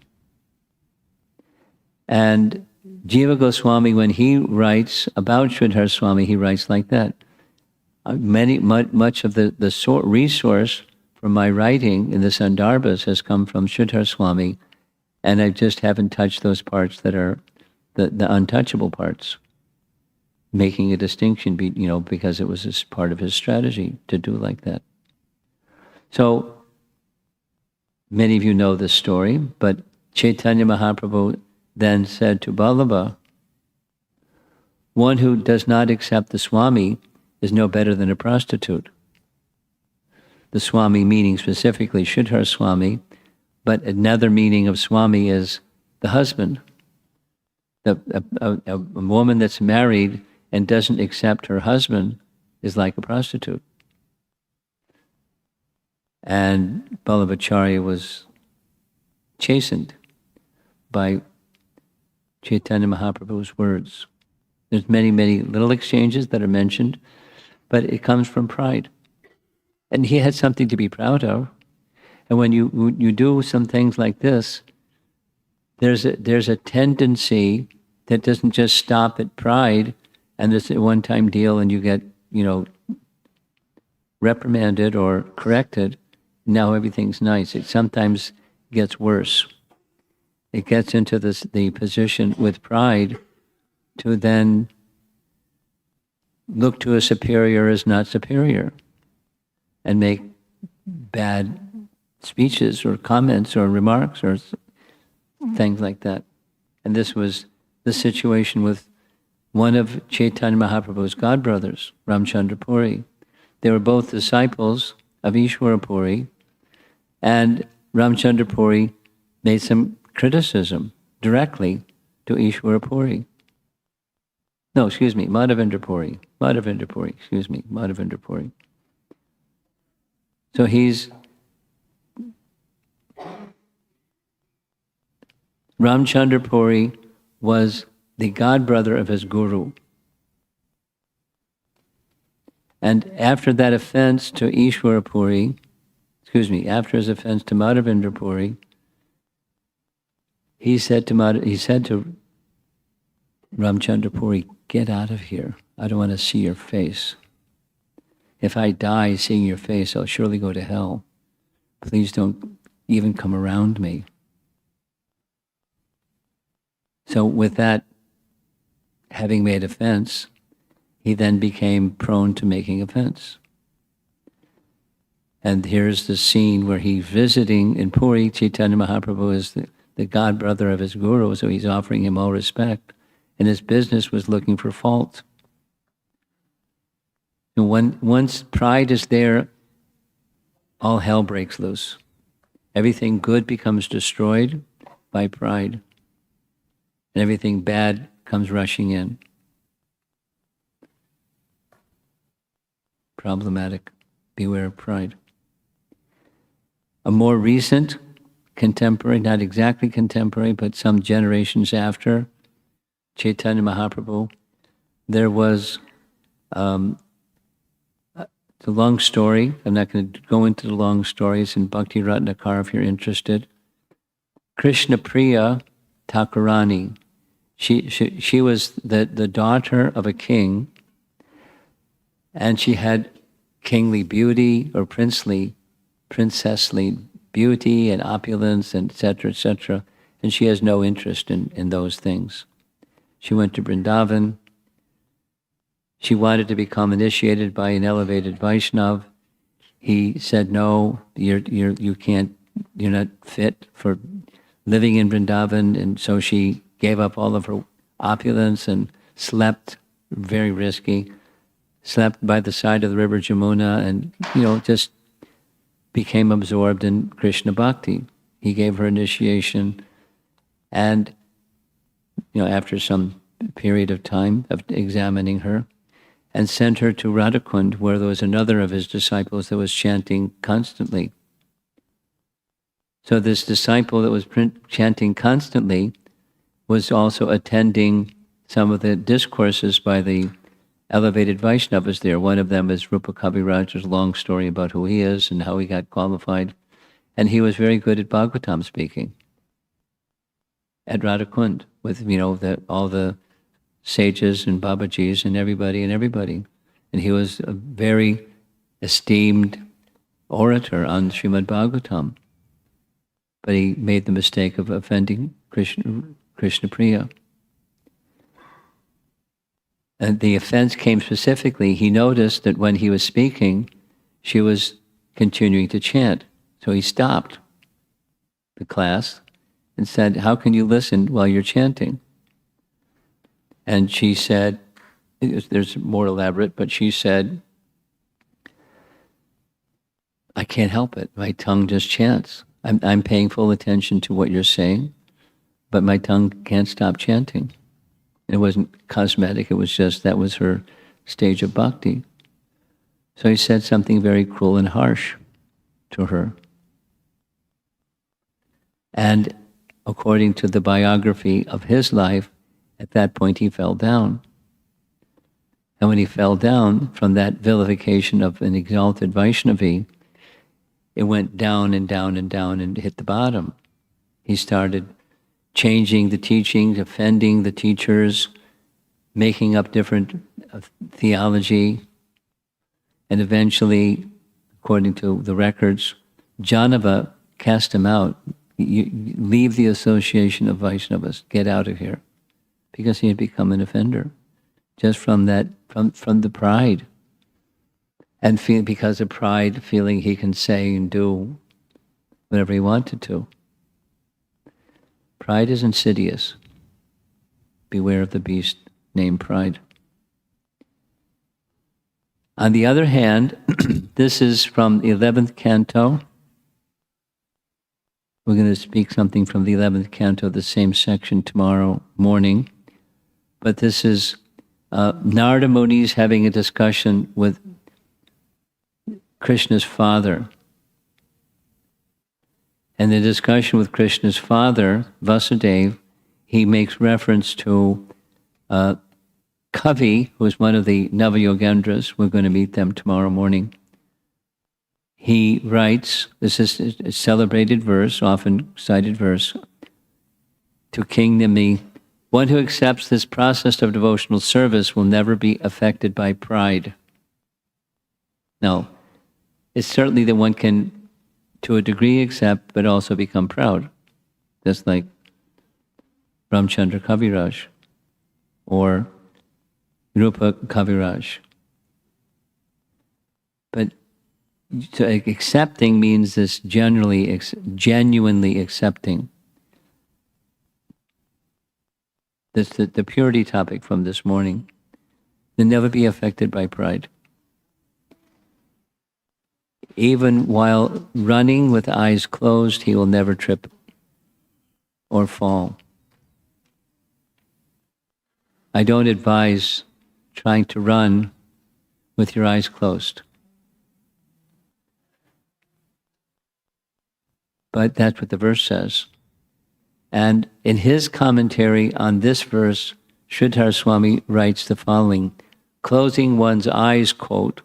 And Jiva Goswami, when he writes about Sridhar Swami, he writes like that. Much of the resource for my writing in the Sandarbhas has come from Sridhar Swami, and I just haven't touched those parts that are the untouchable parts, making a distinction, because it was part of his strategy to do like that. So, many of you know this story, but Chaitanya Mahaprabhu then said to Vallabha, one who does not accept the Swami is no better than a prostitute. The Swami meaning specifically Sridhar Swami, but another meaning of Swami is the husband. A woman that's married and doesn't accept her husband is like a prostitute. And Vallabhacharya was chastened by Chaitanya Mahaprabhu's words. There's many, many little exchanges that are mentioned, but it comes from pride. And he had something to be proud of. And when you do some things like this, there's a tendency that doesn't just stop at pride and it's a one-time deal and you get, reprimanded or corrected. Now everything's nice. Sometimes gets worse. It gets into the position with pride to then look to a superior as not superior and make bad speeches or comments or remarks or things like that. And this was the situation with one of Chaitanya Mahaprabhu's godbrothers, Ramchandra Puri. They were both disciples of Ishwara Puri, and Ramchandra Puri made some criticism directly to Ishwara Puri. No, excuse me, Madhavendra Puri. Madhavendra Puri. So Ramchandra Puri was the godbrother of his guru. And after that offense to Ishwara Puri, after his offense to Madhavendra Puri, he said to Ramchandra Puri, "Get out of here. I don't want to see your face. If I die seeing your face, I'll surely go to hell. Please don't even come around me." So with that, having made offense, he then became prone to making offense. And here's the scene where he's visiting in Puri. Chaitanya Mahaprabhu is the godbrother of his guru, so he's offering him all respect. And his business was looking for fault. And once pride is there, all hell breaks loose. Everything good becomes destroyed by pride. And everything bad comes rushing in. Problematic. Beware of pride. A more recent contemporary, not exactly contemporary, but some generations after Chaitanya Mahaprabhu, there was the long story. I'm not going to go into the long stories in Bhakti Ratnakar if you're interested. Krishna Priya Thakurani, she was the daughter of a king, and she had kingly beauty or princessly beauty and opulence, and etc., and she has no interest in those things. She went to Vrindavan. She wanted to become initiated by an elevated Vaishnav. He said, "No, you can't. You're not fit for living in Vrindavan." And so she gave up all of her opulence and slept, very risky, slept by the side of the river Jamuna, and just became absorbed in Krishna Bhakti. He gave her initiation, and after some period of time of examining her, and sent her to Radhakund, where there was another of his disciples that was chanting constantly. So this disciple that was chanting constantly was also attending some of the discourses by the elevated Vaishnavas there. One of them is Rupa Kaviraj's long story about who he is and how he got qualified. And he was very good at Bhagavatam speaking at Radhakund with, all the sages and Babajis and everybody. And he was a very esteemed orator on Srimad Bhagavatam. But he made the mistake of offending Krishna Priya. And the offense came specifically, he noticed that when he was speaking, she was continuing to chant. So he stopped the class and said, "How can you listen while you're chanting?" And she said, there's more elaborate, but she said, "I can't help it. My tongue just chants. I'm paying full attention to what you're saying, but my tongue can't stop chanting." It wasn't cosmetic, it was just that was her stage of bhakti. So he said something very cruel and harsh to her. And according to the biography of his life, at that point he fell down. And when he fell down from that vilification of an exalted Vaishnavi, it went down and down and down and hit the bottom. He started changing the teachings, offending the teachers, making up different theology, and eventually, according to the records, Janava cast him out. you leave the association of Vaishnavas, get out of here, because he had become an offender, just from that, from the pride, and because of pride, feeling he can say and do whatever he wanted to. Pride is insidious. Beware of the beast named pride. On the other hand, this is from the 11th canto. We're going to speak something from the 11th canto, the same section, tomorrow morning. But this is Narada Muni's having a discussion with Krishna's father. And the discussion with Krishna's father, Vasudeva, he makes reference to Kavi, who is one of the Navayogendras. We're going to meet them tomorrow morning. He writes, this is a celebrated verse, often cited verse, to King Nimi, one who accepts this process of devotional service will never be affected by pride. Now, it's certainly that one can, to a degree, accept, but also become proud, just like Ramchandra Kaviraj or Rupa Kaviraj. But so accepting means this genuinely accepting. That's the purity topic from this morning. They'll never be affected by pride. Even while running with eyes closed, he will never trip or fall. I don't advise trying to run with your eyes closed. But that's what the verse says. And in his commentary on this verse, Sridhar Swami writes the following: closing one's eyes, quote,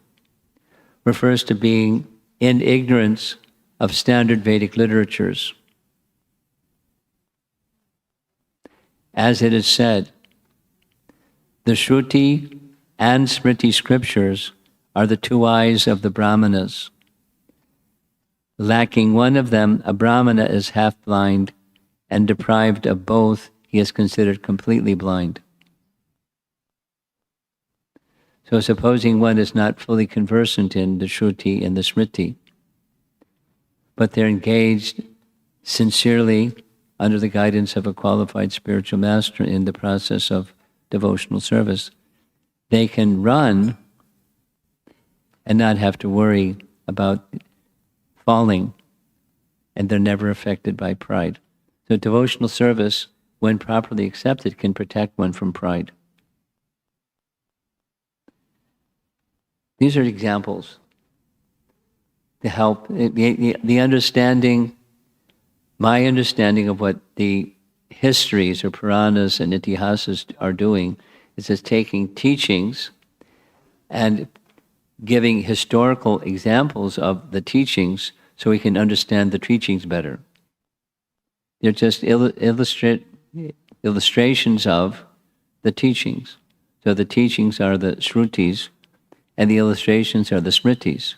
refers to being in ignorance of standard Vedic literatures. As it is said, the Shruti and Smriti scriptures are the two eyes of the Brahmanas. Lacking one of them, a Brahmana is half blind, and deprived of both, he is considered completely blind. So supposing one is not fully conversant in the Shruti and the Smriti, but they're engaged sincerely under the guidance of a qualified spiritual master in the process of devotional service, they can run and not have to worry about falling, and they're never affected by pride. So devotional service, when properly accepted, can protect one from pride. These are examples to help the understanding, my understanding of what the histories or Puranas and Itihasas are doing is just taking teachings and giving historical examples of the teachings so we can understand the teachings better. They're just illustrations of the teachings. So the teachings are the Shrutis and the illustrations are the Smritis.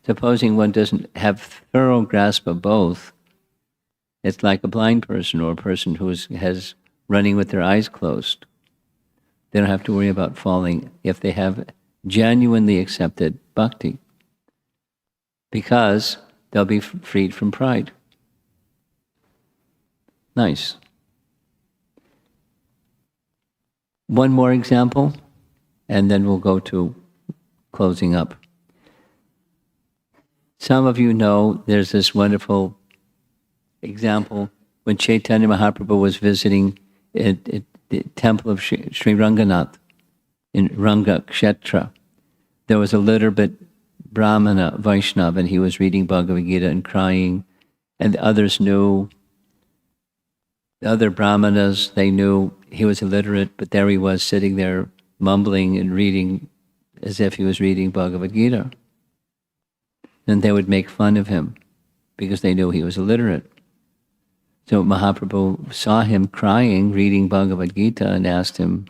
Supposing one doesn't have thorough grasp of both, it's like a blind person or a person who has running with their eyes closed. They don't have to worry about falling if they have genuinely accepted bhakti, because they'll be freed from pride. Nice. One more example, and then we'll go to closing up. Some of you know there's this wonderful example when Chaitanya Mahaprabhu was visiting the temple of Sri Ranganath in Ranga Kshetra. There was a literate Brahmana, Vaishnava, and he was reading Bhagavad Gita and crying, and the others knew. The other Brahmanas, they knew he was illiterate, but there he was sitting there mumbling and reading as if he was reading Bhagavad Gita. And they would make fun of him because they knew he was illiterate. So Mahaprabhu saw him crying, reading Bhagavad Gita, and asked him,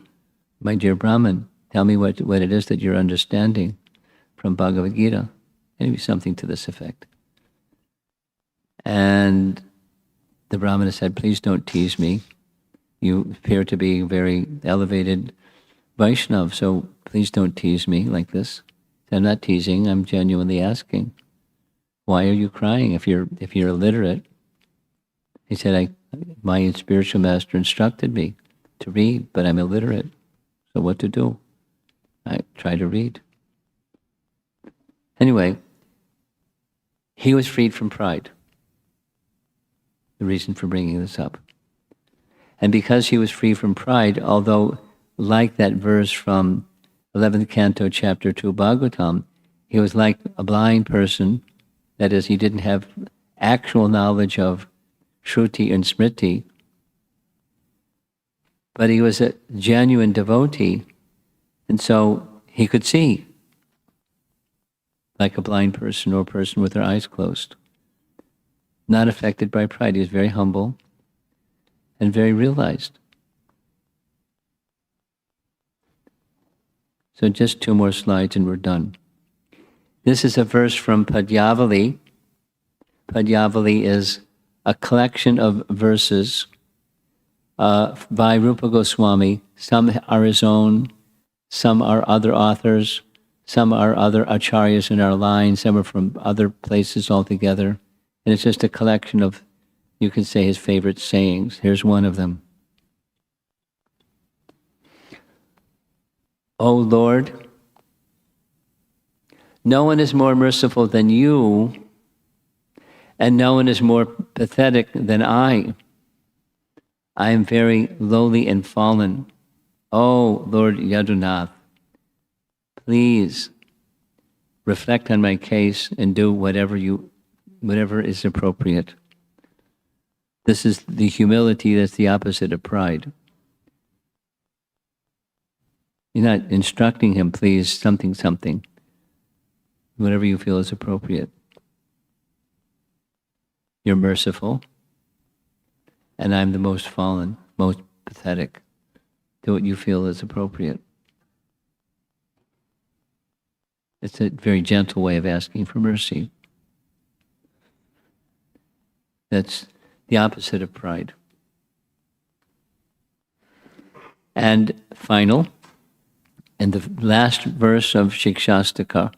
"My dear Brahman, tell me what it is that you're understanding from Bhagavad Gita." Maybe something to this effect. And the Brahmana said, please don't tease me. You appear to be very elevated Vaishnav, so please don't tease me like this. I'm not teasing, I'm genuinely asking. Why are you crying if you're illiterate? He said, my spiritual master instructed me to read, but I'm illiterate. So what to do? I try to read. Anyway, he was freed from pride. The reason for bringing this up. And because he was free from pride, although like that verse from 11th canto, chapter 2, Bhagavatam, he was like a blind person. That is, he didn't have actual knowledge of Shruti and Smriti, but he was a genuine devotee, and so he could see like a blind person or a person with their eyes closed. Not affected by pride. He was very humble and very realized. So just 2 more slides and we're done. This is a verse from Padyavali. Padyavali is a collection of verses by Rupa Goswami. Some are his own, some are other authors, some are other acharyas in our line, some are from other places altogether. And it's just a collection of, you could say, his favorite sayings. Here's one of them. O Lord, no one is more merciful than you, and no one is more pathetic than I. I am very lowly and fallen. O Lord Yadunath, please reflect on my case and do whatever is appropriate. This is the humility that's the opposite of pride. You're not instructing him, please, something. Whatever you feel is appropriate. You're merciful, and I'm the most fallen, most pathetic. Do what you feel is appropriate. It's a very gentle way of asking for mercy. That's the opposite of pride. And final, and the last verse of Shikshastaka.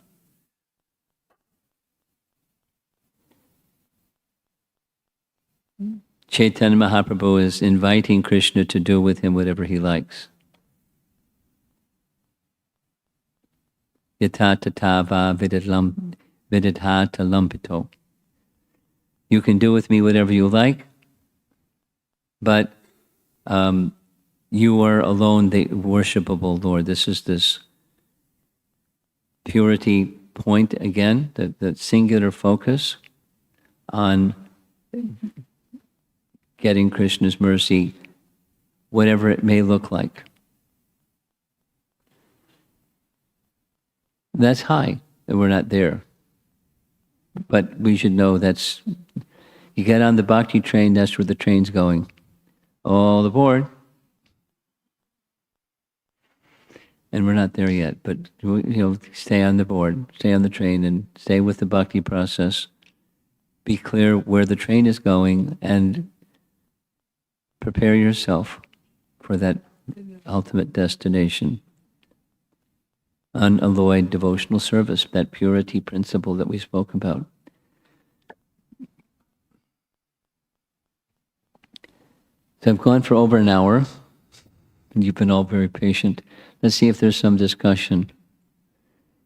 Chaitanya Mahaprabhu is inviting Krishna to do with him whatever he likes. Yatatava vidadhata lampito. You can do with me whatever you like, but you are alone the worshipable Lord. This is this purity point again, the singular focus on getting Krishna's mercy, whatever it may look like. That's high, and we're not there. But we should know that's, you get on the bhakti train, that's where the train's going. All aboard. And we're not there yet, but stay on the board, stay on the train, and stay with the bhakti process. Be clear where the train is going, and prepare yourself for that ultimate destination. Unalloyed devotional service, that purity principle that we spoke about. So I've gone for over an hour, and you've been all very patient. Let's see if there's some discussion.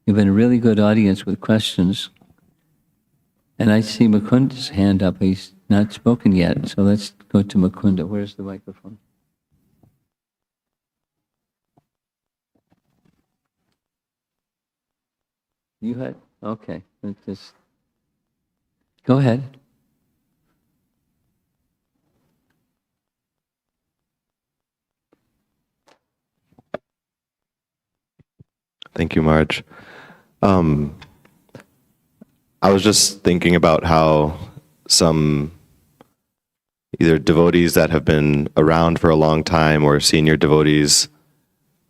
You've been a really good audience with questions. And I see Mukunda's hand up. He's not spoken yet, so let's go to Mukunda. Where's the microphone? You had? Okay. Let's just go ahead. Thank you, Maharaj. I was just thinking about how some either devotees that have been around for a long time or senior devotees,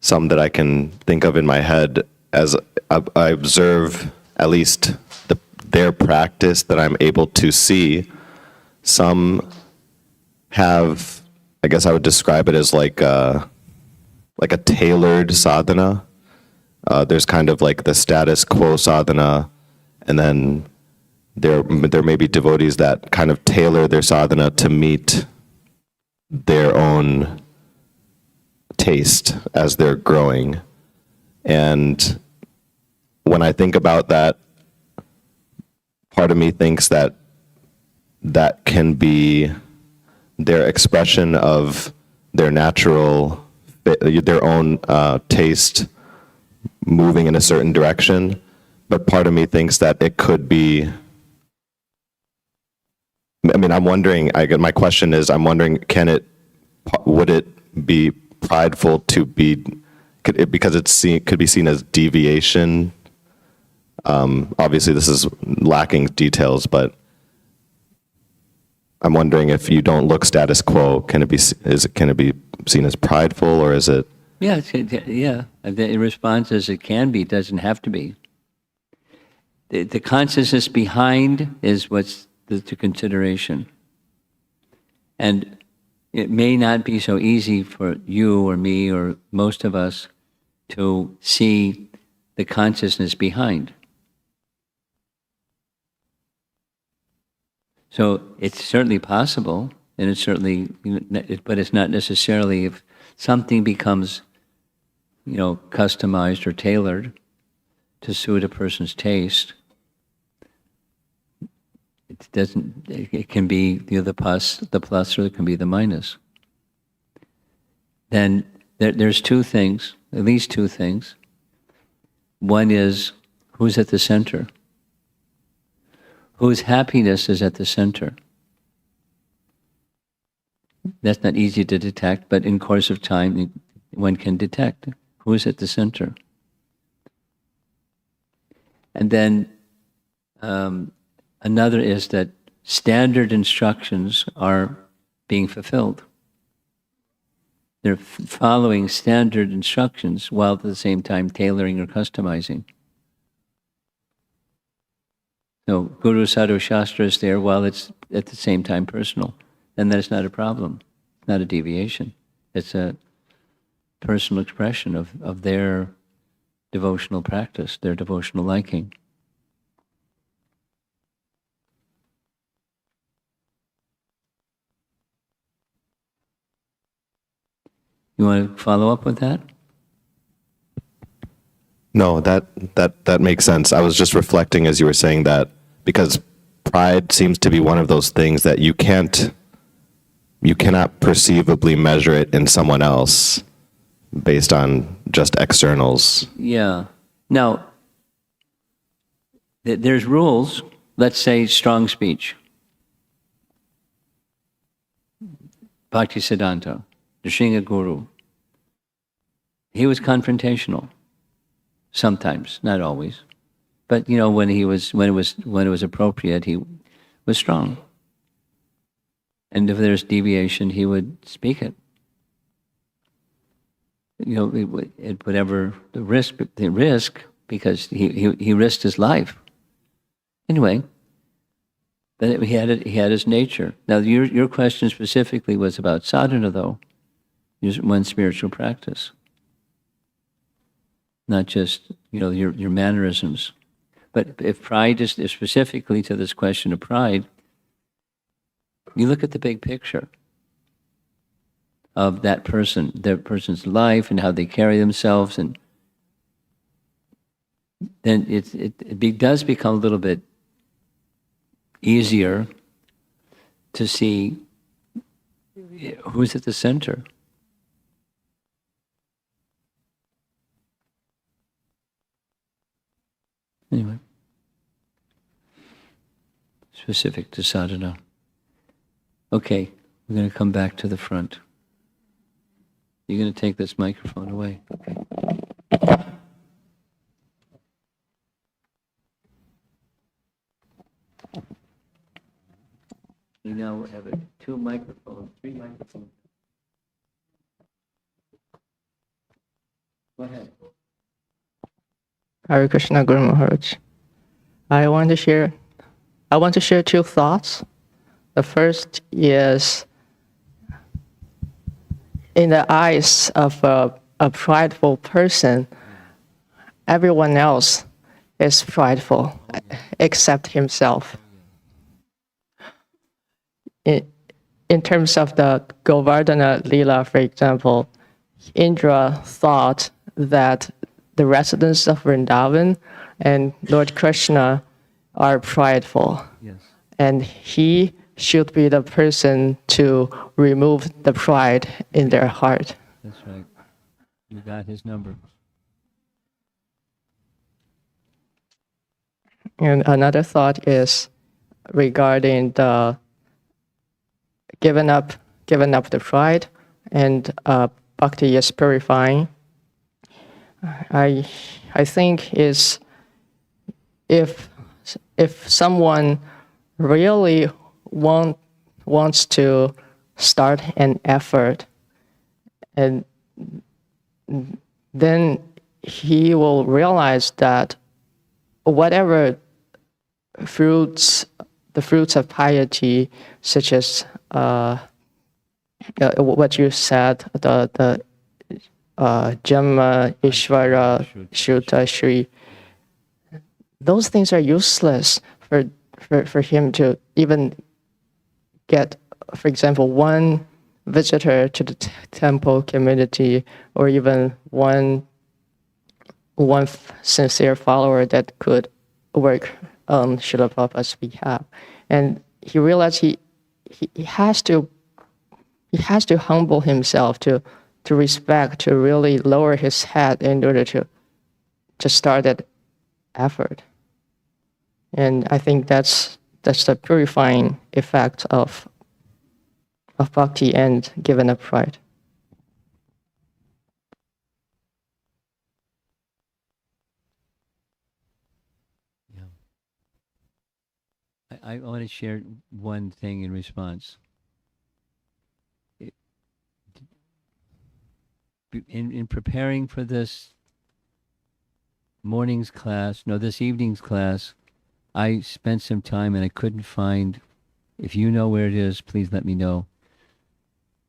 some that I can think of in my head as I observe at least their practice, that I'm able to see some have, I guess I would describe it as like a tailored sadhana. There's kind of like the status quo sadhana, and then there may be devotees that kind of tailor their sadhana to meet their own taste as they're growing. And when I think about that, part of me thinks that that can be their expression of their natural, their own taste moving in a certain direction. But part of me thinks that it could be, I mean, I'm wondering, my question is, I'm wondering, would it be prideful to be, because could be seen as deviation? Obviously this is lacking details, but I'm wondering if you don't look status quo, can it be seen as prideful, or is it? Yeah, yeah. The response is it can be, it doesn't have to be. The consciousness behind is what's the consideration. And it may not be so easy for you or me or most of us to see the consciousness behind. So it's certainly possible, and it's certainly, but it's not necessarily, if something becomes, customized or tailored to suit a person's taste, it can be the plus, or it can be the minus. Then there's two things, at least two things. One is, who's at the center? Whose happiness is at the center? That's not easy to detect, but in course of time, one can detect who is at the center. And then another is that standard instructions are being fulfilled. They're following standard instructions while at the same time tailoring or customizing. So Guru, Sadhu, Shastra is there while it's at the same time personal. Then that's not a problem. It's not a deviation. It's a personal expression of their devotional practice, their devotional liking. You want to follow up with that? No, that makes sense. I was just reflecting as you were saying that, because pride seems to be one of those things that you cannot perceivably measure it in someone else based on just externals. Yeah. Now, there's rules. Let's say strong speech. Bhaktisiddhanta, the Sringa Guru, he was confrontational. Sometimes, not always, but when it was appropriate, he was strong. And if there's deviation, he would speak it. At whatever the risk, because he risked his life. Anyway, but he had his nature. Now, your question specifically was about sadhana, though, one spiritual practice. Not just your mannerisms, but if pride is specifically to this question of pride, you look at the big picture of that person, their person's life, and how they carry themselves, and then it does become a little bit easier to see who's at the center. Anyway, specific to sadhana. Okay, we're going to come back to the front. You're going to take this microphone away. Okay. You now have three microphones. Go ahead. Hare Krishna, Guru Maharaj. I want to share two thoughts. The first is in the eyes of a prideful person, everyone else is prideful except himself. In terms of the Govardhana Lila, for example, Indra thought that the residents of Vrindavan and Lord Krishna are prideful. Yes. And he should be the person to remove the pride in their heart. That's right. You got his number. And another thought is regarding the giving up the pride, and bhakti is purifying. I think is if someone really wants to start an effort, and then he will realize that whatever the fruits of piety, such as what you said, the Jamma, Ishvara, Shuta, Shri, those things are useless for him to even get, for example, one visitor to the temple community, or even one sincere follower that could work on Srila Prabhupada's behalf. And he realized he has to humble himself, to respect, to really lower his head in order to start that effort. And I think that's the purifying effect of bhakti and giving up pride. I want to share one thing in response. In preparing for this this evening's class, I spent some time and I couldn't find. If you know where it is, please let me know.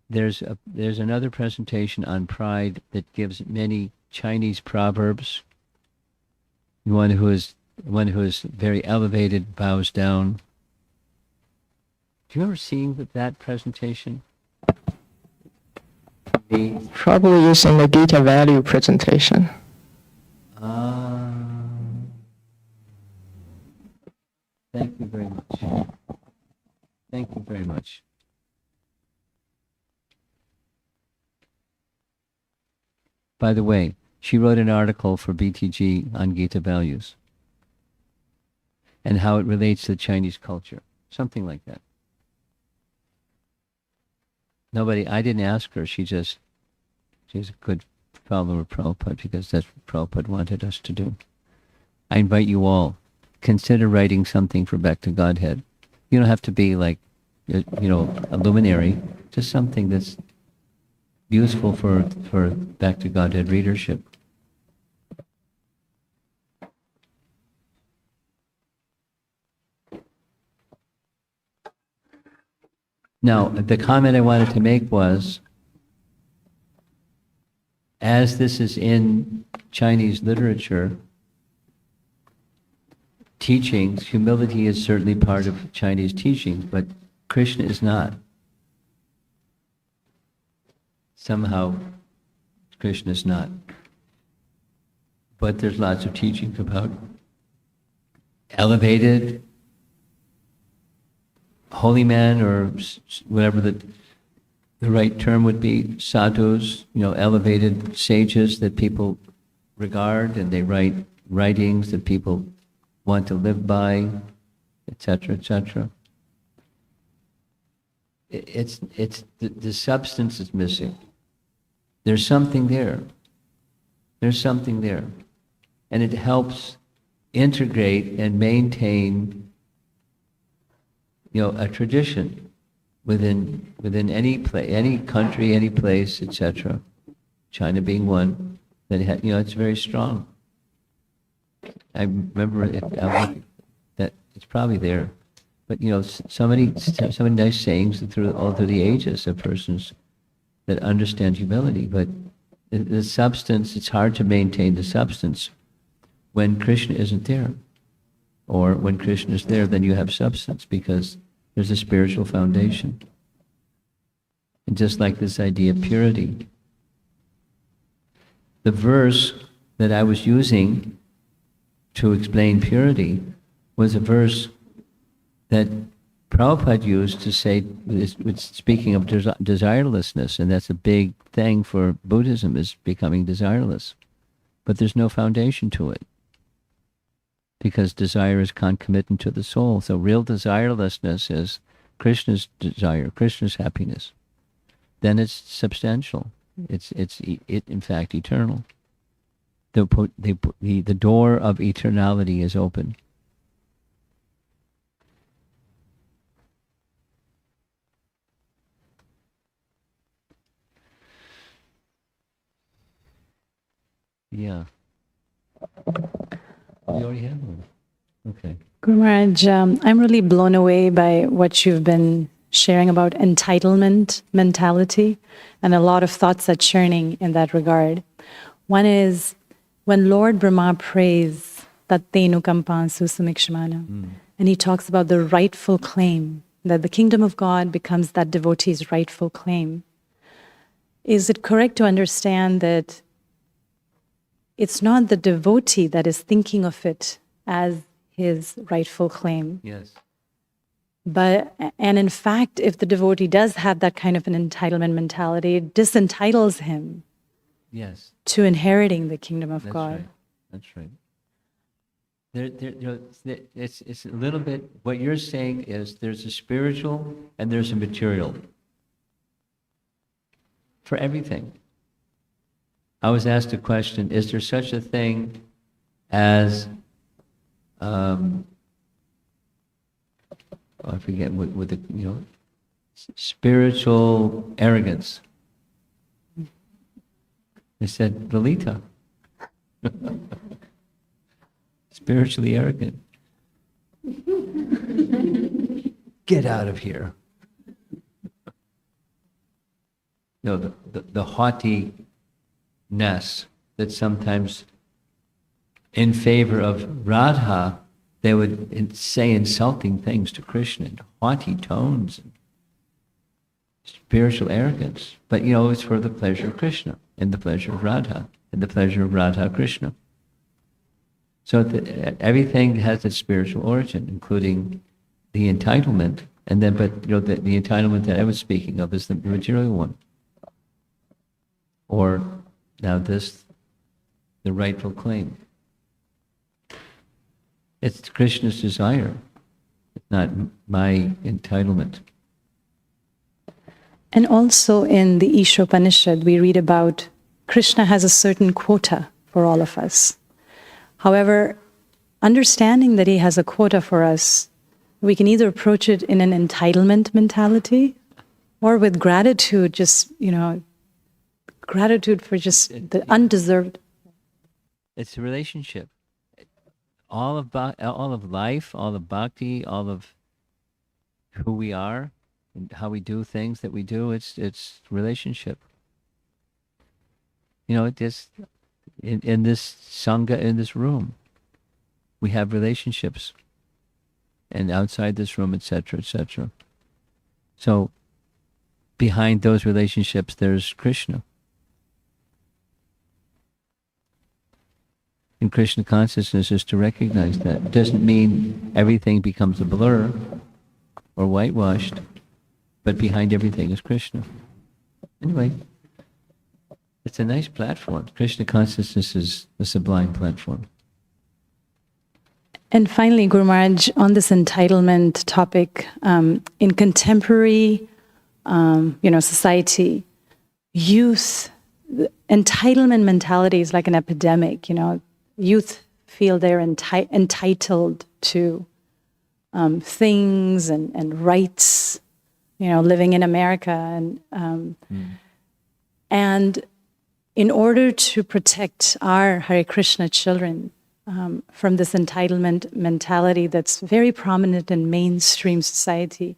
There's another presentation on pride that gives many Chinese proverbs. One who is very elevated bows down. Do you remember seeing that presentation? Probably using the Gita value presentation. Thank you very much. Thank you very much. By the way, she wrote an article for BTG on Gita values and how it relates to the Chinese culture. Something like that. I didn't ask her. She's a good follower of Prabhupada because that's what Prabhupada wanted us to do. I invite you all, consider writing something for Back to Godhead. You don't have to be like, a luminary, just something that's useful for Back to Godhead readership. Now, the comment I wanted to make was, as this is in Chinese literature, teachings, humility is certainly part of Chinese teachings, but Krishna is not. Somehow, Krishna is not. But there's lots of teachings about elevated holy man, or whatever the right term would be, sadhus, elevated sages that people regard, and they write writings that people want to live by, etc., etc. It's the substance is missing. There's something there. There's something there, and it helps integrate and maintain a tradition within any country, any place, etc. China being one that it's very strong. I remember that it's probably there, but so many nice sayings all through the ages of persons that understand humility. But the substance, it's hard to maintain the substance when Krishna isn't there. Or when Krishna is there, then you have substance, because there's a spiritual foundation. And just like this idea of purity, the verse that I was using to explain purity was a verse that Prabhupada used to say, it's speaking of desirelessness, and that's a big thing for Buddhism, is becoming desireless. But there's no foundation to it, because desire is concomitant to the soul. So real desirelessness is Krishna's desire, Krishna's happiness. Then it's substantial. It's in fact eternal. The door of eternality is open. Yeah. You already have one. Okay. Guru Maharaj, I'm really blown away by what you've been sharing about entitlement mentality, and a lot of thoughts are churning in that regard. One is, when Lord Brahma prays Tattenu Kampansu Sumikshmana, and he talks about the rightful claim, that the kingdom of God becomes that devotee's rightful claim. Is it correct to understand that it's not the devotee that is thinking of it as his rightful claim? Yes. And in fact, if the devotee does have that kind of an entitlement mentality, it disentitles him Yes. to inheriting the kingdom of That's God. right. That's right. It's a little bit, what you're saying is there's a spiritual and there's a material for everything. I was asked a question, is there such a thing as, I forget with the, spiritual arrogance? I said, Lalita. Spiritually arrogant. Get out of here. No, the haughtiness that sometimes in favor of Radha, they would say insulting things to Krishna in haughty tones, and spiritual arrogance. But it's for the pleasure of Krishna and the pleasure of Radha and the pleasure of Radha Krishna. So everything has its spiritual origin, including the entitlement, and then, but the entitlement that I was speaking of is the material one. Or now the rightful claim. It's Krishna's desire, not my entitlement. And also in the Ishopanishad, we read about Krishna has a certain quota for all of us. However, understanding that he has a quota for us, we can either approach it in an entitlement mentality or with gratitude, just, gratitude for just the undeserved. It's a relationship. All of life, all of bhakti, all of who we are, and how we do things that we do, it's relationship. It just in this sangha, in this room, we have relationships, and outside this room, etc., etc. So behind those relationships, there's Krishna. And Krishna consciousness is to recognize that. It doesn't mean everything becomes a blur or whitewashed, but behind everything is Krishna. Anyway, it's a nice platform. Krishna consciousness is a sublime platform. And finally, Guru Maharaj, on this entitlement topic, in contemporary, society, youth, entitlement mentality is like an epidemic. Youth feel they're entitled to things and rights. Living in America, and in order to protect our Hare Krishna children from this entitlement mentality that's very prominent in mainstream society,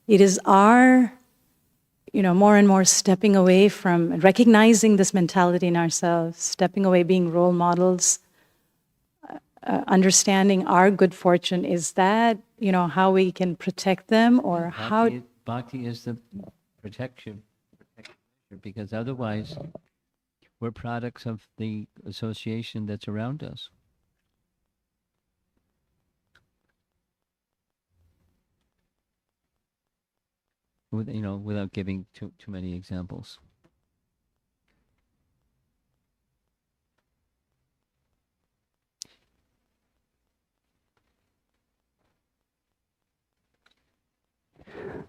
it is our more and more stepping away from recognizing this mentality in ourselves, stepping away, being role models, understanding our good fortune. Is that, how we can protect them, or how? Bhakti is the protection, because otherwise we're products of the association that's around us. Without giving too many examples.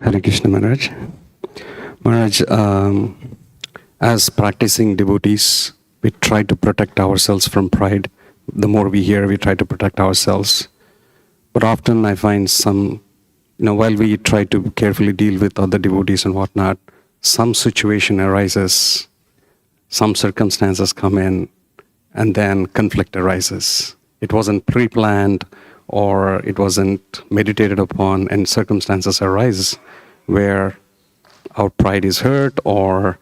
Hare Krishna Maharaj. Maharaj, as practicing devotees, we try to protect ourselves from pride. The more we hear, we try to protect ourselves. But often I find some, while we try to carefully deal with other devotees and whatnot, some situation arises, some circumstances come in, and then conflict arises. It wasn't pre-planned, or it wasn't meditated upon, and circumstances arise where our pride is hurt or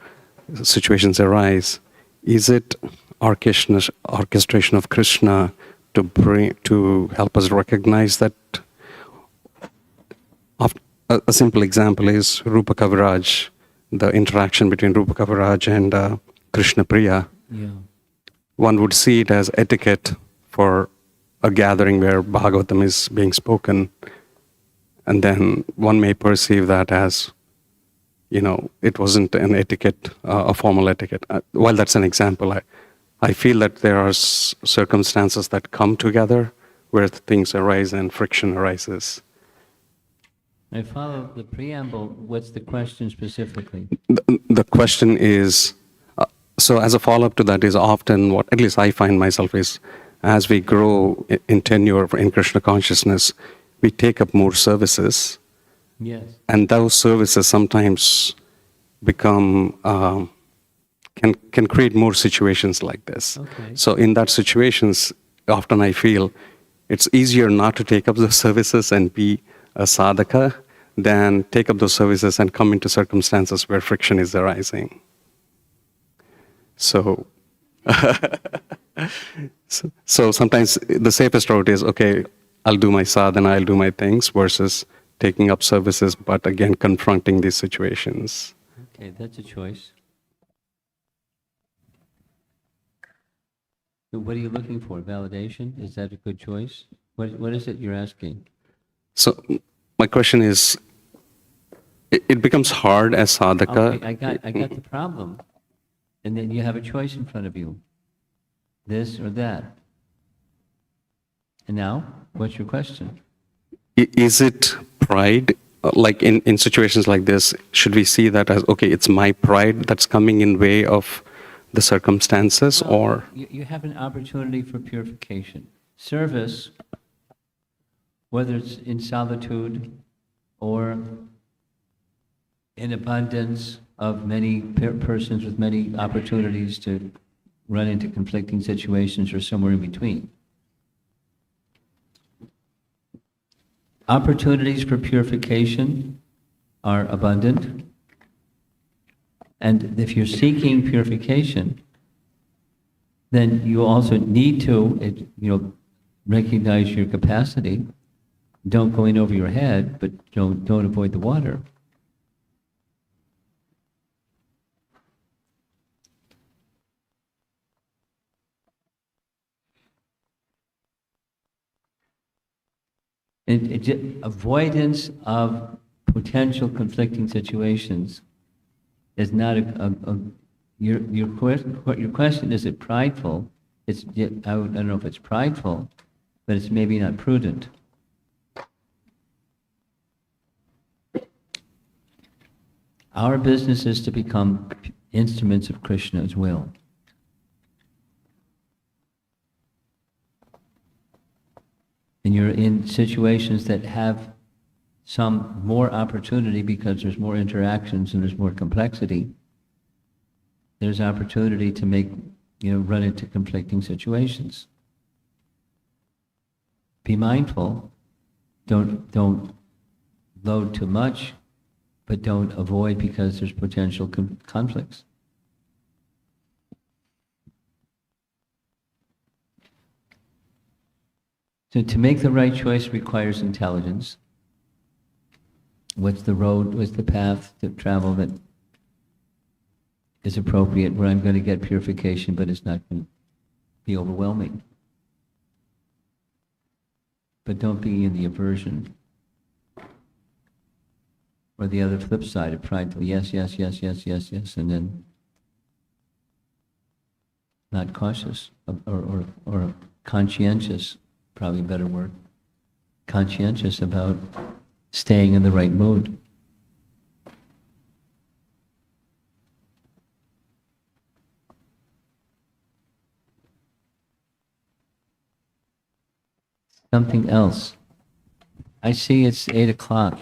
situations arise. Is it orchestration of Krishna to help us recognize that? A simple example is Rupa Kaviraj, the interaction between Rupa Kaviraj and Krishna Priya. Yeah. One would see it as etiquette for a gathering where Bhagavatam is being spoken, and then one may perceive that as, it wasn't an etiquette, a formal etiquette. While that's an example, I feel that there are circumstances that come together where things arise and friction arises. I follow the preamble. What's the question specifically? The question is, so as a follow-up to that is often what, at least I find myself is, as we grow in tenure in Krishna consciousness, we take up more services. Yes. And those services sometimes become, can create more situations like this. Okay. So in that situations, often I feel it's easier not to take up those services and be a sadhaka than take up those services and come into circumstances where friction is arising. So, so sometimes the safest route is, okay, I'll do my sadhana, I'll do my things, versus taking up services, but again, confronting these situations. Okay, that's a choice. So what are you looking for? Validation? Is that a good choice? What is it you're asking? So my question is, it becomes hard as sadhaka. Okay, I got the problem. And then you have a choice in front of you. This or that. And now, what's your question? Is it pride? Like in situations like this, should we see that as, okay, it's my pride that's coming in way of the circumstances, Well, or? You have an opportunity for purification. Service, whether it's in solitude or in abundance of many persons with many opportunities to run into conflicting situations or somewhere in between. Opportunities for purification are abundant. And if you're seeking purification, then you also need to, recognize your capacity. Don't go in over your head, but don't avoid the water. Avoidance of potential conflicting situations is not your question. Is it prideful? I don't know if it's prideful, but it's maybe not prudent. Our business is to become instruments of Krishna's will. And you're in situations that have some more opportunity because there's more interactions and there's more complexity. There's opportunity to run into conflicting situations. Be mindful. Don't load too much but don't avoid because there's potential conflicts. So to make the right choice requires intelligence. What's the road, what's the path to travel that is appropriate, where I'm going to get purification, but it's not going to be overwhelming. But don't be in the aversion. Or the other flip side of prideful, yes, yes, yes, yes, yes, yes, and then not cautious or conscientious, probably a better word, conscientious about staying in the right mood. Something else. I see it's 8 o'clock.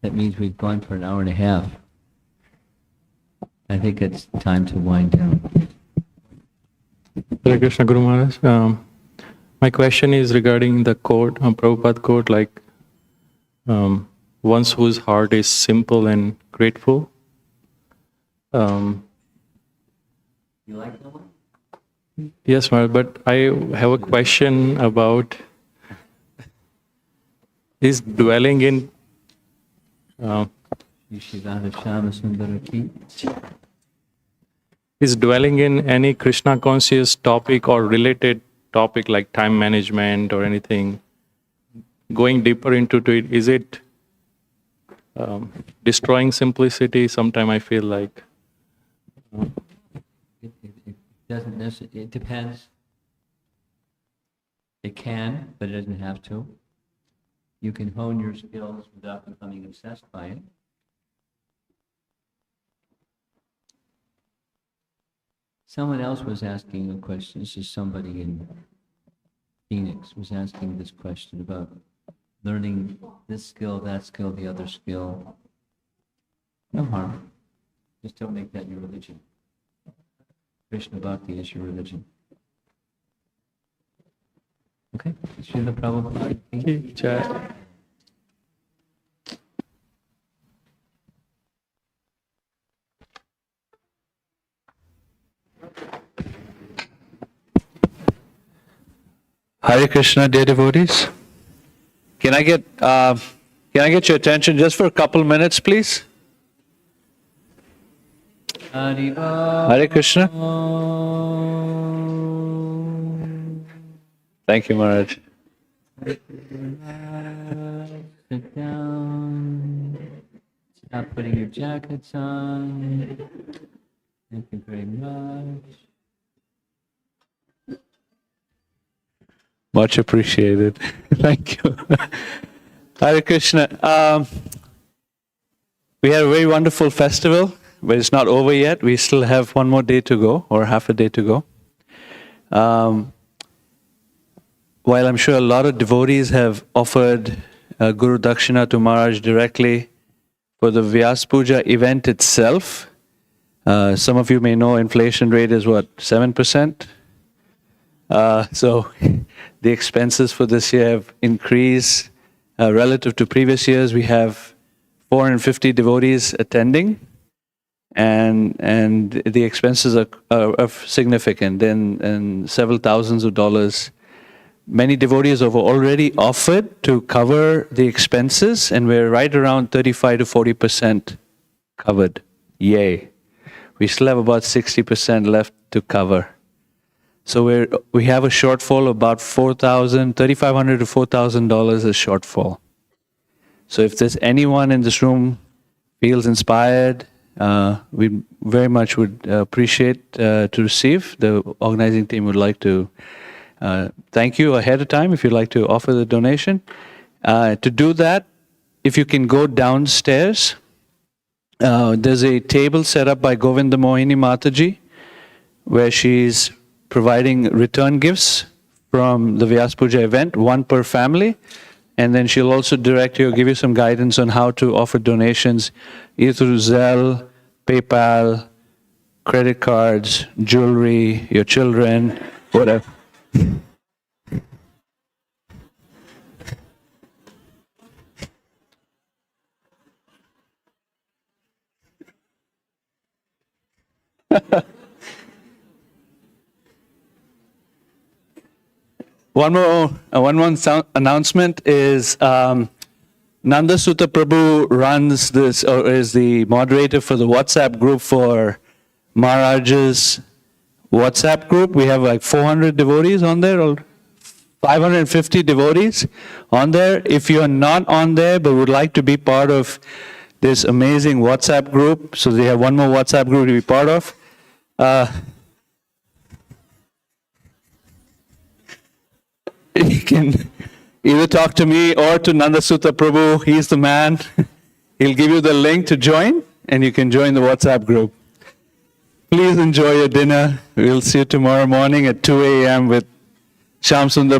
That means we've gone for an hour and a half. I think it's time to wind down. Hare Krishna Guru Maharaj. My question is regarding the quote, Prabhupada quote, like, one whose heart is simple and grateful. You like that one? Yes, Maharaj, but I have a question about is dwelling in is dwelling in any Krishna conscious topic or related topic like time management or anything, going deeper into it, is it destroying simplicity? Sometimes I feel like It doesn't necessarily, it depends. It can, but it doesn't have to. You can hone your skills without becoming obsessed by it. Someone else was asking a question. This is somebody in Phoenix was asking this question about learning this skill, that skill, the other skill. No harm. Just don't make that your religion. Krishna Bhakti is your religion. Okay? Srila Prabhupada. Jai. Hare Krishna, dear devotees. Can I get your attention just for a couple minutes, please? Hare Krishna. Thank you, Maharaj. Sit down. Stop putting your jackets on. Thank you very much. Much appreciated. Thank you. Hare Krishna. We had a very wonderful festival, but it's not over yet. We still have one more day to go, or half a day to go. While I'm sure a lot of devotees have offered Guru Dakshina to Maharaj directly for the Vyasa Puja event itself, some of you may know inflation rate is what, 7%? So the expenses for this year have increased relative to previous years. We have 450 devotees attending, and the expenses are significant, and several thousands of dollars. Many devotees have already offered to cover the expenses, and we're right around 35 to 40% covered. Yay! We still have about 60% left to cover. So we have a shortfall of about $3,500 to $4,000 a shortfall. So if there's anyone in this room feels inspired, we very much would appreciate to receive. The organizing team would like to thank you ahead of time if you'd like to offer the donation. To do that, if you can go downstairs, there's a table set up by Govinda Mohini Mataji, where she's providing return gifts from the Vyasa Puja event, one per family, and then she'll also direct you, give you some guidance on how to offer donations, either through Zelle, PayPal, credit cards, jewelry, your children, whatever. One more announcement is Nanda Sutta Prabhu runs this, or is the moderator for the WhatsApp group for Maharaj's WhatsApp group. We have like 400 devotees on there, or 550 devotees on there. If you're not on there but would like to be part of this amazing WhatsApp group, so they have one more WhatsApp group to be part of. You can either talk to me or to Nanda Sutta Prabhu. He's the man. He'll give you the link to join, and you can join the WhatsApp group. Please enjoy your dinner. We'll see you tomorrow morning at 2 a.m. with Shyam Sundar